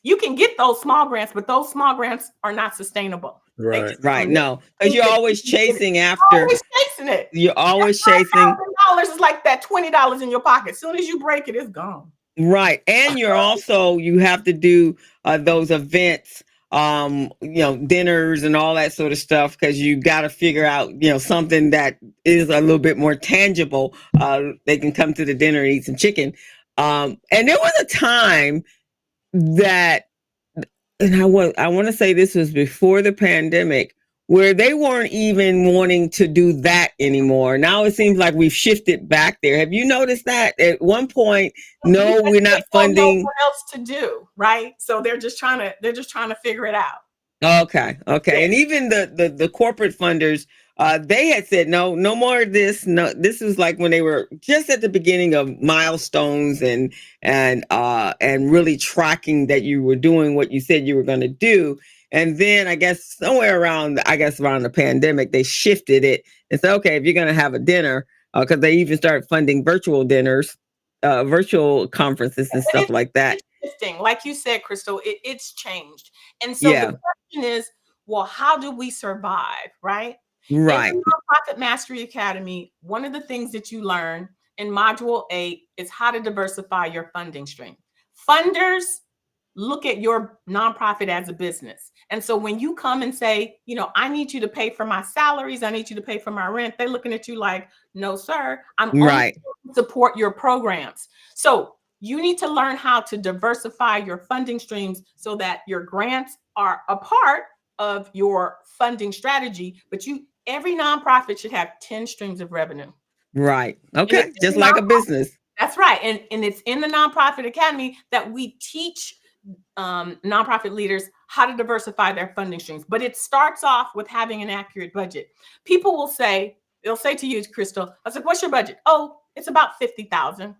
you can get those small grants, but those small grants are not sustainable. Right. No, because you're always chasing after. Always chasing it. You're always chasing. $5,000 is like that $20 in your pocket. As soon as you break it, it's gone. Right. And you're also, you have to do those events, dinners and all that sort of stuff, because you got to figure out, something that is a little bit more tangible. They can come to the dinner and eat some chicken. And there was a time that, and I want to say this was before the pandemic, where they weren't even wanting to do that anymore. Now it seems like we've shifted back there. Have you noticed that? At one point, no, we're not funding. What else to do, right? So they're just trying to figure it out. Okay. And even the corporate funders, they had said no more of this. No, this is like when they were just at the beginning of milestones and really tracking that you were doing what you said you were going to do. And then I guess somewhere around the pandemic, they shifted it and said, okay, if you're going to have a dinner, because they even started funding virtual dinners, virtual conferences and stuff like that. Interesting. Like you said, Crystal, it's changed. And so the question is, well, how do we survive, right? Right. In the Nonprofit Mastery Academy, one of the things that you learn in Module 8 is how to diversify your funding stream. Funders look at your nonprofit as a business. And so when you come and say, I need you to pay for my salaries, I need you to pay for my rent, they're looking at you like, no, sir, I'm only going to support your programs. So you need to learn how to diversify your funding streams so that your grants are a part of your funding strategy, but every nonprofit should have 10 streams of revenue. Right. Okay. Just like a business. That's right. And it's in the Nonprofit Academy that we teach nonprofit leaders how to diversify their funding streams. But it starts off with having an accurate budget. People will say, they'll say to you, Crystal, I said, what's your budget? Oh, it's about $50,000.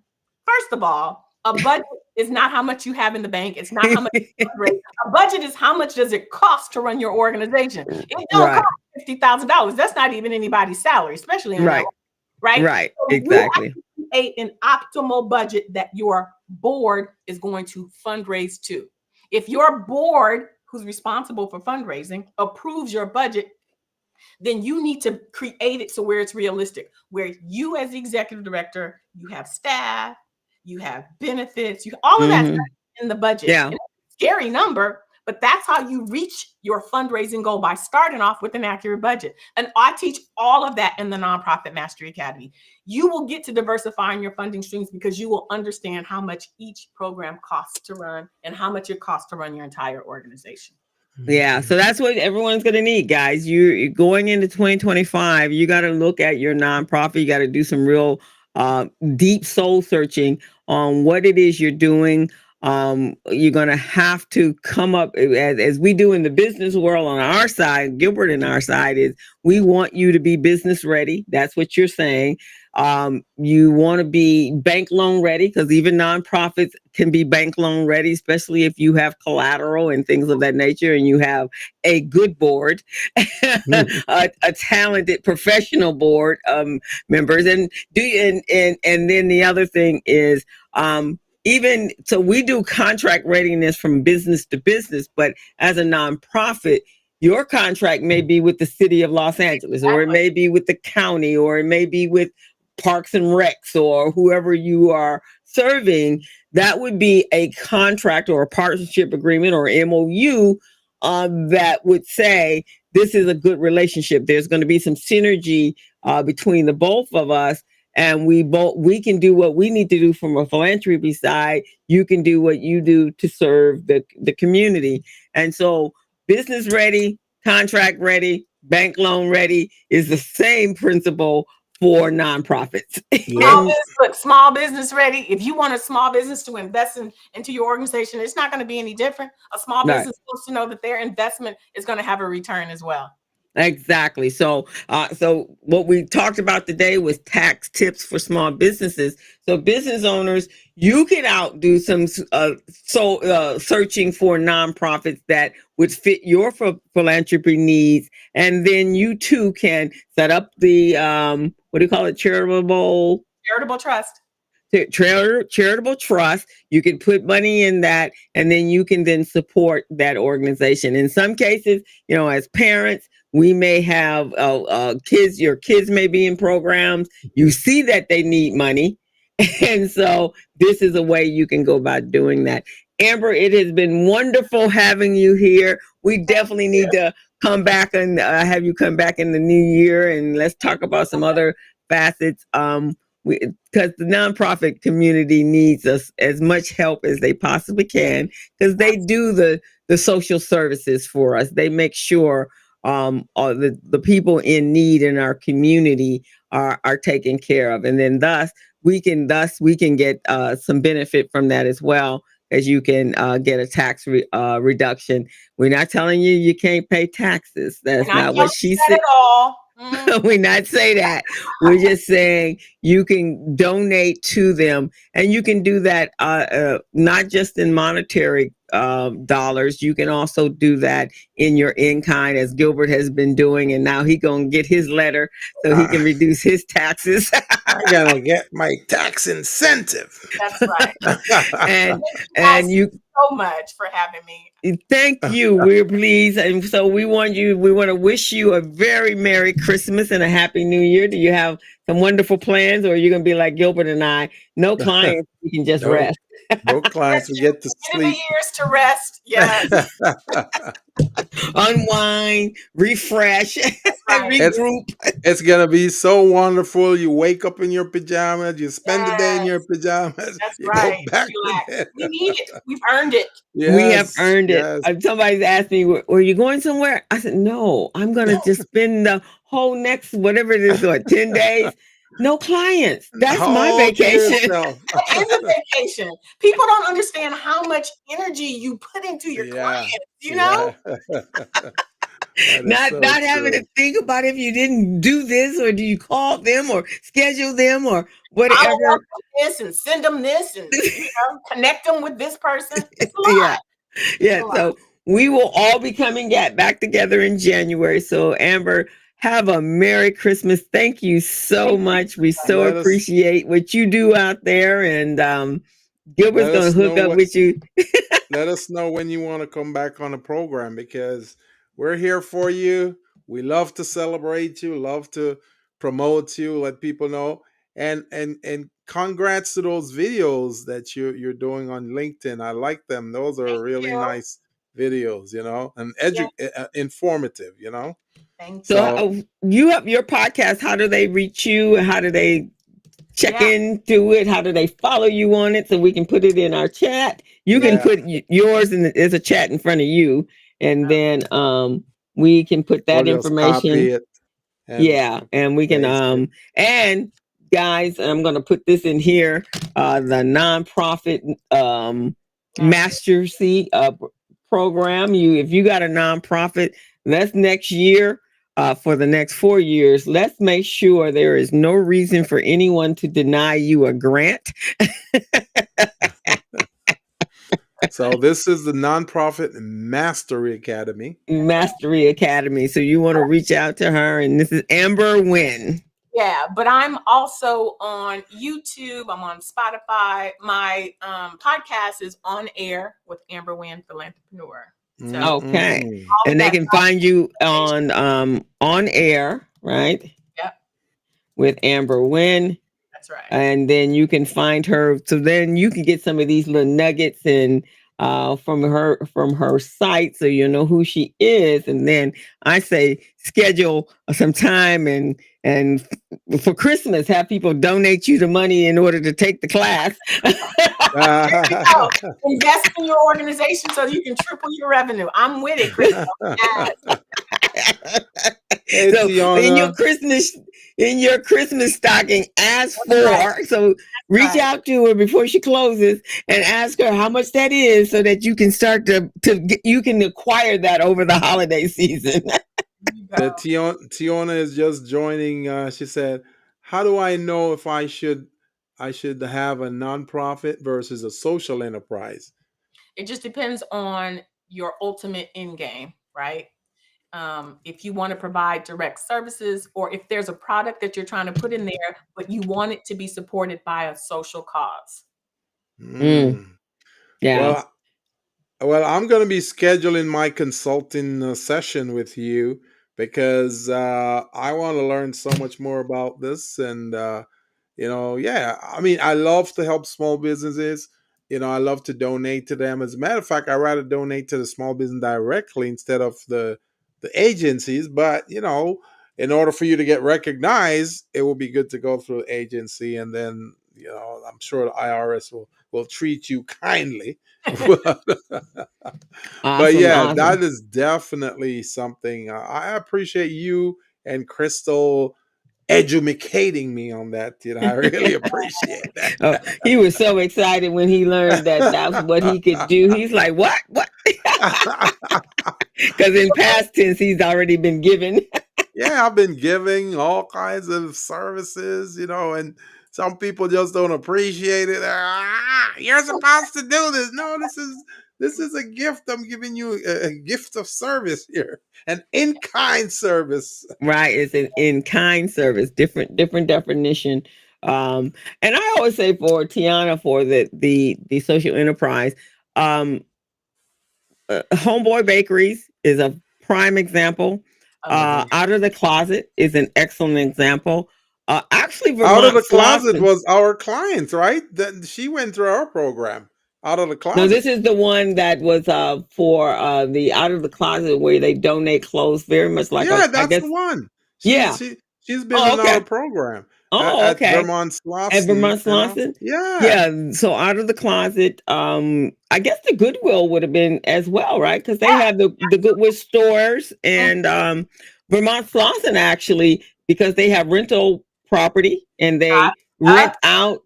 First of all, a budget is not how much you have in the bank. It's not how much you raise. A budget is how much does it cost to run your organization. It don't cost $50,000. That's not even anybody's salary, especially in LA, right? Right. So exactly. Create an optimal budget that your board is going to fundraise to. If your board, who's responsible for fundraising, approves your budget, then you need to create it so where it's realistic, where you as the executive director, you have staff, you have benefits, all of that stuff in the budget. Yeah. It's a scary number, but that's how you reach your fundraising goal, by starting off with an accurate budget. And I teach all of that in the Nonprofit Mastery Academy. You will get to diversifying your funding streams because you will understand how much each program costs to run and how much it costs to run your entire organization. Yeah, so that's what everyone's going to need, guys. You're going into 2025. You got to look at your nonprofit. You got to do some real deep soul searching on what it is you're doing. You're going to have to come up, as we do in the business world on our side, Gilbert and our side, is we want you to be business ready. That's what you're saying. You want to be bank loan ready, because even nonprofits can be bank loan ready, especially if you have collateral and things of that nature, and you have a good board, a talented professional board members. And and then the other thing is, even so, we do contract readiness from business to business, but as a nonprofit, your contract may be with the city of Los Angeles, or it may be with the county, or it may be with Parks and Recs, or whoever you are serving. That would be a contract or a partnership agreement or MOU that would say this is a good relationship. There's going to be some synergy between the both of us, and we can do what we need to do from a philanthropy side. You can do what you do to serve the community. And so business ready, contract ready, bank loan ready is the same principle for nonprofits. Small business ready. If you want a small business to invest into your organization, it's not going to be any different. A small business wants to know that their investment is going to have a return as well. Exactly. So, so what we talked about today was tax tips for small businesses. So business owners, you can outdo some searching for nonprofits that would fit your philanthropy needs, and then you too can set up the what do you call it? Charitable trust. Charitable trust. You can put money in that, and then you can then support that organization. In some cases, as parents, we may have kids. Your kids may be in programs. You see that they need money, and so this is a way you can go about doing that. Amber, it has been wonderful having you here. We definitely need to come back and have you come back in the new year, and let's talk about some other facets. Because the nonprofit community needs us as much help as they possibly can, because they do the social services for us. They make sure the people in need in our community are taken care of, and then thus we can get some benefit from that as well, as you can get a tax reduction. We're not telling you can't pay taxes. That's not what she said at all. We not say that. We're just saying you can donate to them, and you can do that not just in monetary dollars. You can also do that in your in-kind, as Gilbert has been doing, and now he gonna get his letter so he can reduce his taxes. I gotta get my tax incentive. That's right. and you so much for having me. Thank you. We're pleased. And so we want to wish you a very Merry Christmas and a Happy New Year. Do you have some wonderful plans, or are you going to be like Gilbert and I? No clients, you can just rest. No clients, we get to sleep. Years to rest. Yes. Unwind, refresh, regroup. It's gonna be so wonderful. You wake up in your pajamas, you spend the day in your pajamas. That's you right. Go back to bed. We need it. We've earned it. Yes, we have earned it. Somebody's asked me, "Were you going somewhere?" I said, "No, I'm gonna just spend the whole next whatever it is, 10 days." No clients. That's my vacation. That is a vacation. People don't understand how much energy you put into your clients, know? Not having to think about if you didn't do this, or do you call them or schedule them or whatever. I will this and send them this and connect them with this person. It's a lot. Yeah. So we will all be coming back together in January. So Amber, have a Merry Christmas. Thank you so much. We so appreciate what you do out there. And Gilbert's going to hook up with you. Let us know when you want to come back on the program, because we're here for you. We love to celebrate you, love to promote you, let people know. And congrats to those videos that you're doing on LinkedIn. I like them. Those are really nice videos, and informative, Thank you. So you have your podcast. How do they reach you? How do they check into it? How do they follow you on it, so we can put it in our chat? You can put yours in there's a chat in front of you, and then we can put that information. And we can and guys, I'm going to put this in here, the nonprofit mastercy program. If you got a nonprofit, that's next year. for the next 4 years, let's make sure there is no reason for anyone to deny you a grant. So this is the Nonprofit Mastery Academy. Mastery Academy. So you want to reach out to her, and this is Amber Wynn. Yeah, but I'm also on YouTube. I'm on Spotify. My podcast is On Air with Amber Wynn, Philanthrepreneur. So Okay. Mm-mm. And they can find you on air, right? Yep, With Amber Wynn. that's right. And then you can find her. So then you can get some of these little nuggets and from her site, so you know who she is. And then I say schedule some time and for Christmas have people donate you the money in order to take the class. There you go. Invest in your organization so you can triple your revenue. I'm with it, Crystal. Yes. Hey, So Tiana. in your Christmas stocking, ask for. So reach out to her before she closes and ask her how much that is, so that you can start you can acquire that over the holiday season. Tiona is just joining. She said, "How do I know if I should have a nonprofit versus a social enterprise?" It just depends on your ultimate end game, right? If you want to provide direct services, or if there's a product that you're trying to put in there, but you want it to be supported by a social cause. Yeah. Well, I'm going to be scheduling my consulting session with you because I want to learn so much more about this. And, yeah, I mean, I love to help small businesses. I love to donate to them. As a matter of fact, I rather donate to the small business directly instead of the agencies. But, in order for you to get recognized, it will be good to go through the agency. And then, I'm sure the IRS will treat you kindly. But yeah, that is definitely something I appreciate you and Crystal educating me on that. I really appreciate that. Oh, he was so excited when he learned that that's what he could do. He's like, what? Because in past tense, he's already been given. Yeah, I've been giving all kinds of services, and some people just don't appreciate it. You're supposed to do this. No, this is a gift. I'm giving you a gift of service here, an in-kind service. Right, it's an in-kind service, different definition. And I always say for Tiana, for the social enterprise, Homeboy Bakeries is a prime example. Out of the Closet is an excellent example. Actually, Vermont Out of the Closet Slauson was our client, right? That she went through our program. Out of the Closet. No, this is the one that was for the Out of the Closet, where they donate clothes, very much like Yeah, I that's guess. the one. Yeah. She's been in our program. Oh, At Vermont Slauson. At Vermont Slauson? Yeah. So Out of the Closet, I guess the Goodwill would have been as well, right? Because they have the Goodwill stores, and Vermont Slauson, actually, because they have rental property and they rent out.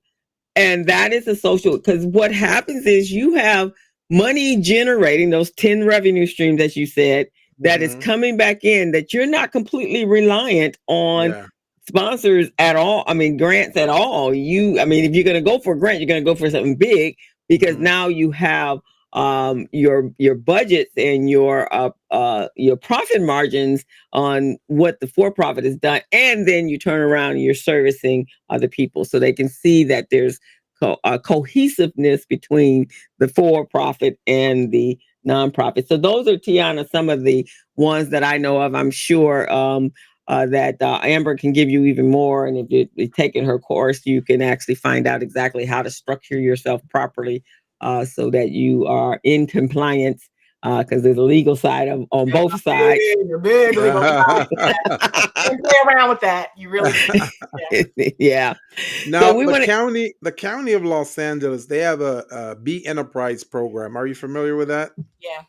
And that is a social, because what happens is you have money generating those 10 revenue streams, as you said, that is coming back in, that you're not completely reliant on sponsors at all. I mean, grants at all. If you're going to go for a grant, you're going to go for something big, because now you have your budgets and your profit margins on what the for-profit has done, and then you turn around and you're servicing other people, so they can see that there's cohesiveness between the for-profit and the nonprofit. So those are, Tiana, some of the ones that I know of. I'm sure that Amber can give you even more, and if you're taking her course, you can actually find out exactly how to structure yourself properly, so that you are in compliance, because there's a legal side on both sides. Big legal side. Don't play around with that. You really yeah. Now, so the county of Los Angeles, they have a B Enterprise program. Are you familiar with that? Yeah.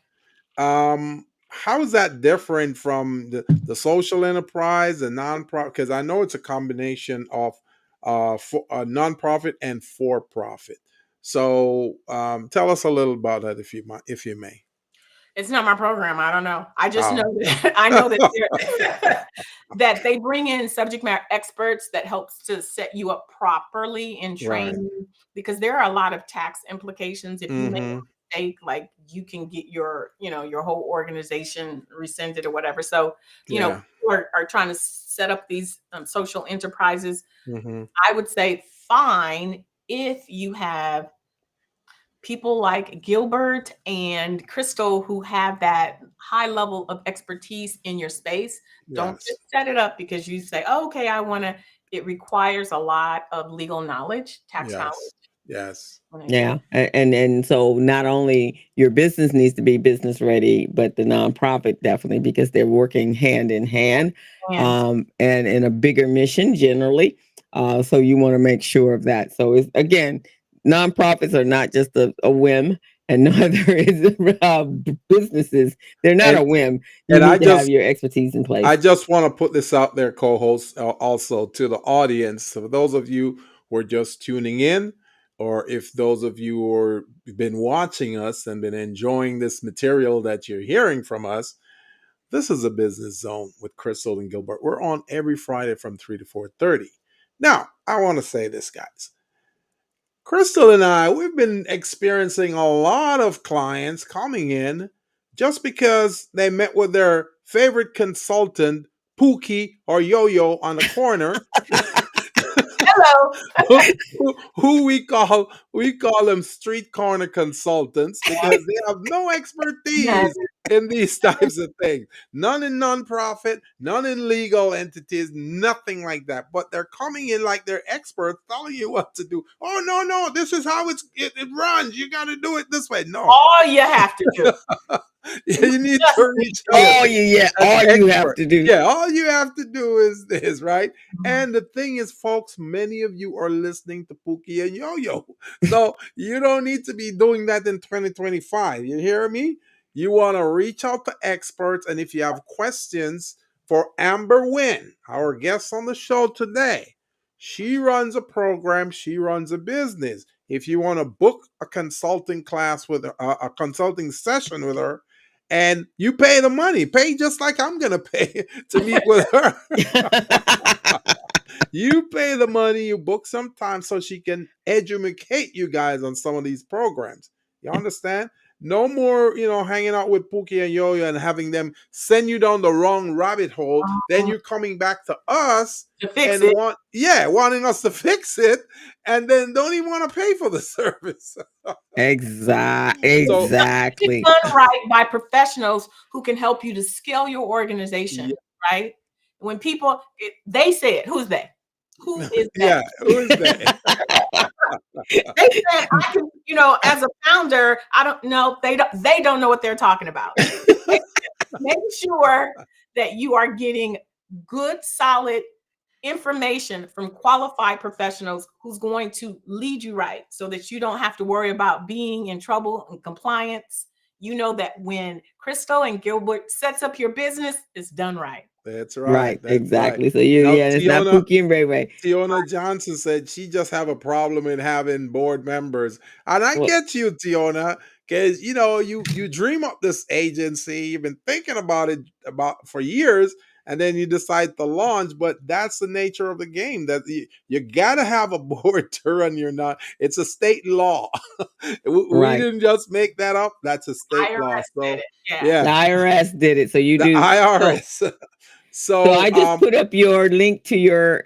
How is that different from the social enterprise and nonprofit? Because I know it's a combination of for nonprofit and for-profit. So tell us a little about that, if you may. It's not my program. I don't know. I just Oh. know that I know that that they bring in subject matter experts that helps to set you up properly and Right. train you, because there are a lot of tax implications. If you make Mm-hmm. a mistake, like you can get your, your whole organization rescinded or whatever. So, Yeah. people are trying to set up these social enterprises. Mm-hmm. I would say fine if you have people like Gilbert and Crystal who have that high level of expertise in your space. Don't Yes. just set it up because you say, oh, okay, I want to. It requires a lot of legal knowledge, tax knowledge. Yes. Yes. Yeah. And so not only your business needs to be business ready, but the nonprofit definitely, because they're working hand in hand, And and in a bigger mission generally. So you want to make sure of that. So it's, again, nonprofits are not just a whim, and neither is businesses. They're not And a whim. You and need to have your expertise in place. I just want to put this out there, co-host, also to the audience. So for those of you who are just tuning in, or if those of you who are been watching us and been enjoying this material that you're hearing from us, this is a business zone with Crystal and Gilbert. We're on every Friday from 3 to 4:30. Now, I want to say this, guys. Crystal and I, we've been experiencing a lot of clients coming in just because they met with their favorite consultant, Pookie or Yo-Yo on the corner, hello. who we call them street corner consultants because they have no Yes. expertise in these types of things. None in nonprofit, none in legal entities, nothing like that. But they're coming in like they're experts, telling you what to do. Oh no, this is how it runs. You got to do it this way. No, All you have to do. you need Just to reach out All you, an all you have expert. to do. Yeah, all you have to do is this, right? And the thing is, folks, many of you are listening to Pookie and Yo-Yo. So you don't need to be doing that in 2025. You hear me? You want to reach out to experts. And if you have questions for Amber Wynn, our guest on the show today, she runs a program, she runs a business. If you want to book a consulting class with her, a consulting session with her, and you pay the money, pay just like I'm gonna pay to meet with her. You pay the money, you book some time so she can educate you guys on some of these programs. You understand? No more, hanging out with Pookie and Yo-Yo and having them send you down the wrong rabbit hole. Then you're coming back to us to fix and it. wanting us to fix it, and then don't even want to pay for the service. Exactly. So It's done right by professionals who can help you to scale your organization, right? When people, they say it, who's they? Who is that? yeah, who is that? They said I can, as a founder, I don't know. They don't know what they're talking about. Make sure that you are getting good, solid information from qualified professionals who's going to lead you right, so that you don't have to worry about being in trouble and compliance. You know that when Crystal and Gilbert sets up your business, it's done right. That's Right, right. That's exactly. right. So Now, it's not Pookie and Ray Ray. Tiona Johnson said she just have a problem in having board members, and I Well, get you, Tiona, because you dream up this agency. You've been thinking about it for years, and then you decide to launch. But that's the nature of the game. That you gotta have a board to run your not. It's a state law. We right. didn't just make that up. That's a state law. IRS did So it. The Yeah. IRS did it. So you the do. So, IRS. so I just put up your link to your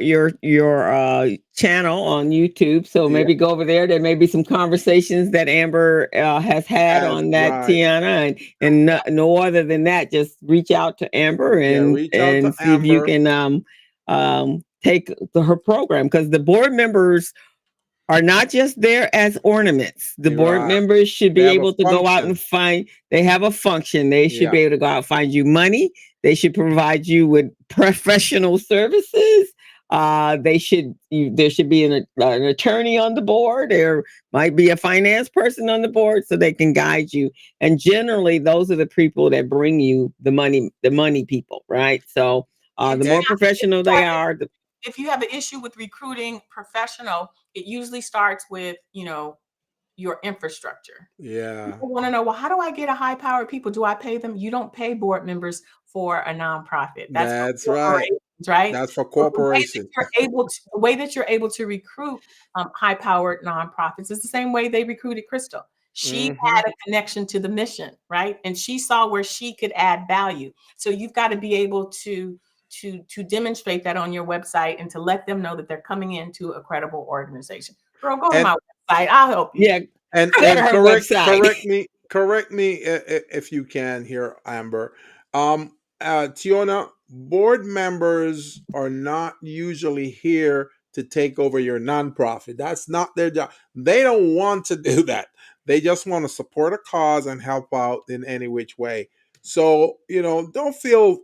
channel on YouTube. So Yeah. maybe go over there. There may be some conversations that Amber has had That's on that, right. Tiana, and no other than that. Just reach out to Amber and reach out to see if you Amber. can take her program, because the board members are not just there as ornaments. The board Right. members should They be have a able to go out function. and find, they have a function. They should Yeah. be able to go out and find you money. They should provide you with professional services. There should be an attorney on the board. There might be a finance person on the board so they can guide you. And generally, those are the people that bring you the money people, right? So the more professional they are, if you have an issue with recruiting professional, it usually starts with, your infrastructure. Yeah. People want to know, well, how do I get a high-powered people? Do I pay them? You don't pay board members for a nonprofit. That's for That's right. corporations, right? That's for So corporation. the way that you're able to recruit high-powered nonprofits is the same way they recruited Crystal. She had a connection to the mission, right? And she saw where she could add value. So you've got to be able to demonstrate that on your website and to let them know that they're coming into a credible organization. Girl, go to my website. I'll help you. Yeah. And correct me if you can here, Amber. Tiona, board members are not usually here to take over your nonprofit. That's not their job. They don't want to do that. They just want to support a cause and help out in any which way. So, don't feel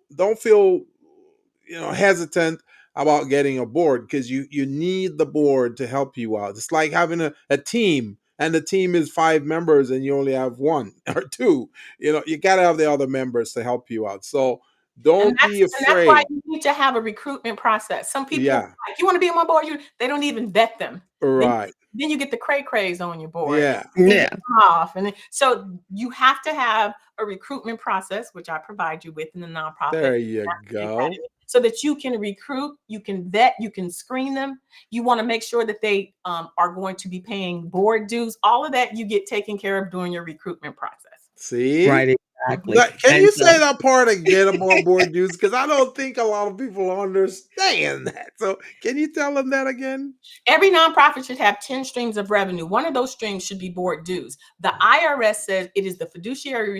hesitant about getting a board, because you need the board to help you out. It's like having a team, and the team is 5 members and you only have 1 or 2. You got to have the other members to help you out. So don't be afraid. And that's why you need to have a recruitment process. Some people like, you want to be on my board, they don't even vet them. Right. Then you get the crays on your board. Yeah. Off. And so you have to have a recruitment process, which I provide you with in the nonprofit. There you go. So that you can recruit, you can vet, you can screen them. You want to make sure that they are going to be paying board dues. All of that you get taken care of during your recruitment process. See? Right. Exactly. Can you say that part again about board dues? Because I don't think a lot of people understand that. So can you tell them that again? Every nonprofit should have 10 streams of revenue. One of those streams should be board dues. The IRS says it is the fiduciary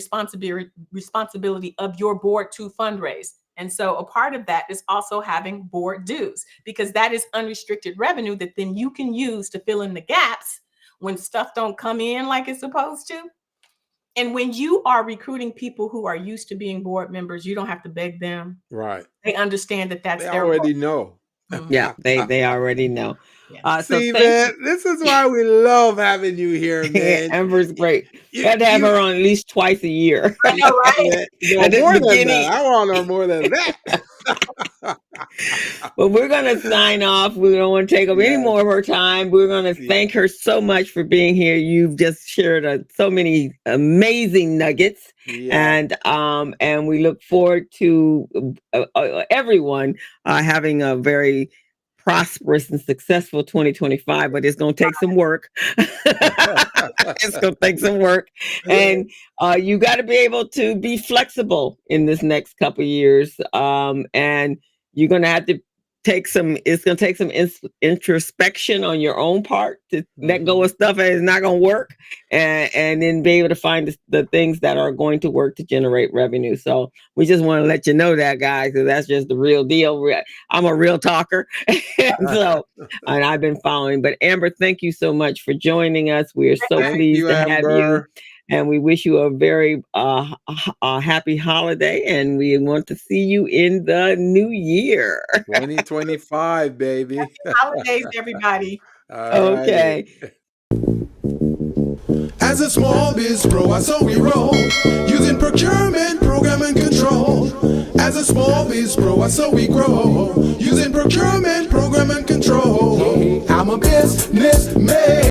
responsibility of your board to fundraise. And so a part of that is also having board dues, because that is unrestricted revenue that then you can use to fill in the gaps when stuff don't come in like it's supposed to. And when you are recruiting people who are used to being board members, you don't have to beg them. Right. They understand that that's they their already role. know. Yeah, they already know. Yeah. See, man, this is why we love having you here, man. Amber's great. You got to have her on at least twice a year. I know, right? More than that. I want her more than that. But we're going to sign off. We don't want to take up any more of her time. We're going to thank her so much for being here. You've just shared so many amazing nuggets. Yeah. And we look forward to everyone having a very prosperous and successful 2025, but it's going to take some work. It's going to take some work. And you got to be able to be flexible in this next couple of years. And you're going to have to it's going to take some introspection on your own part to let go of stuff that is not going to work, and then be able to find the things that are going to work to generate revenue. So we just want to let you know that, guys, because that's just the real deal. I'm a real talker. And I've been following. But Amber, thank you so much for joining us. We are so pleased to have you. And we wish you a very happy holiday, and we want to see you in the new year. 2025, baby. Happy holidays, everybody. Okay. As a small biz pro, so we roll, using procurement, program, and control. As a small biz pro, so we grow, using procurement, program, and control. I'm a business